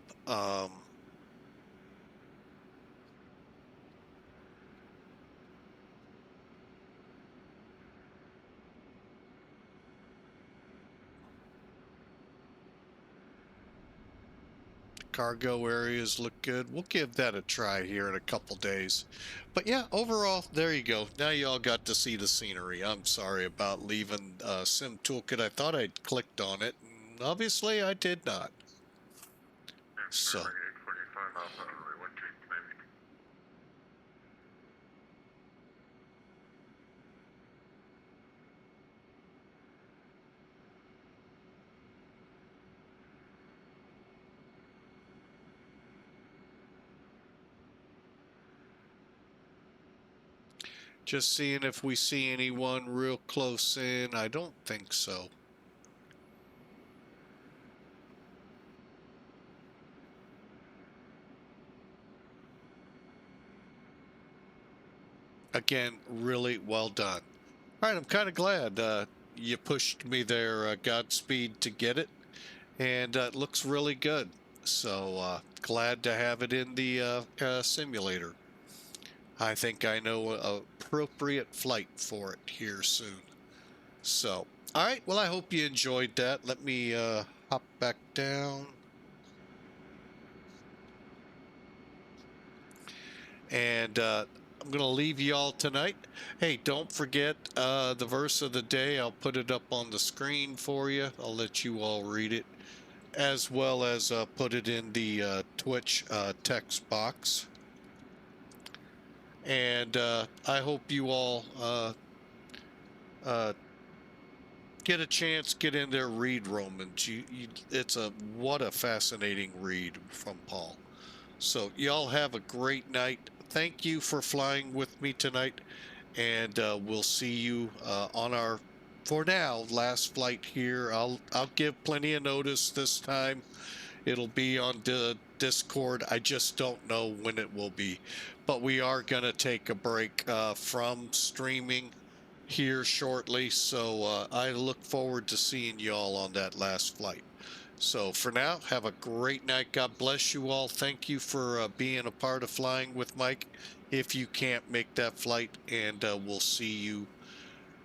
Cargo areas look good. We'll give that a try here in a couple days. But yeah, overall, there you go. Now you all got to see the scenery. I'm sorry about leaving Sim Toolkit. I thought I'd clicked on it, and obviously I did not. So, 845 Alpha, runway 13 climbing. just seeing if we see anyone real close in. I don't think so. Again, really well done. All right, I'm kind of glad you pushed me there, Godspeed, to get it. And it looks really good. So glad to have it in the simulator. I think I know an appropriate flight for it here soon. So, all right, well, I hope you enjoyed that. Let me hop back down. And I'm going to leave you all tonight. Hey, don't forget the verse of the day. I'll put it up on the screen for you. I'll let you all read it, as well as put it in the Twitch text box. And I hope you all get a chance, get in there, read Romans. It's what a fascinating read from Paul. So y'all have a great night. Thank you for flying with me tonight, and we'll see you on our, for now, last flight here. I'll give plenty of notice this time. It'll be on the Discord. I just don't know when it will be, but we are gonna take a break from streaming here shortly. So I look forward to seeing you all on that last flight. So for now, have a great night. God bless you all. Thank you for being a part of Flying with Mike. If you can't make that flight, and we'll see you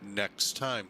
next time.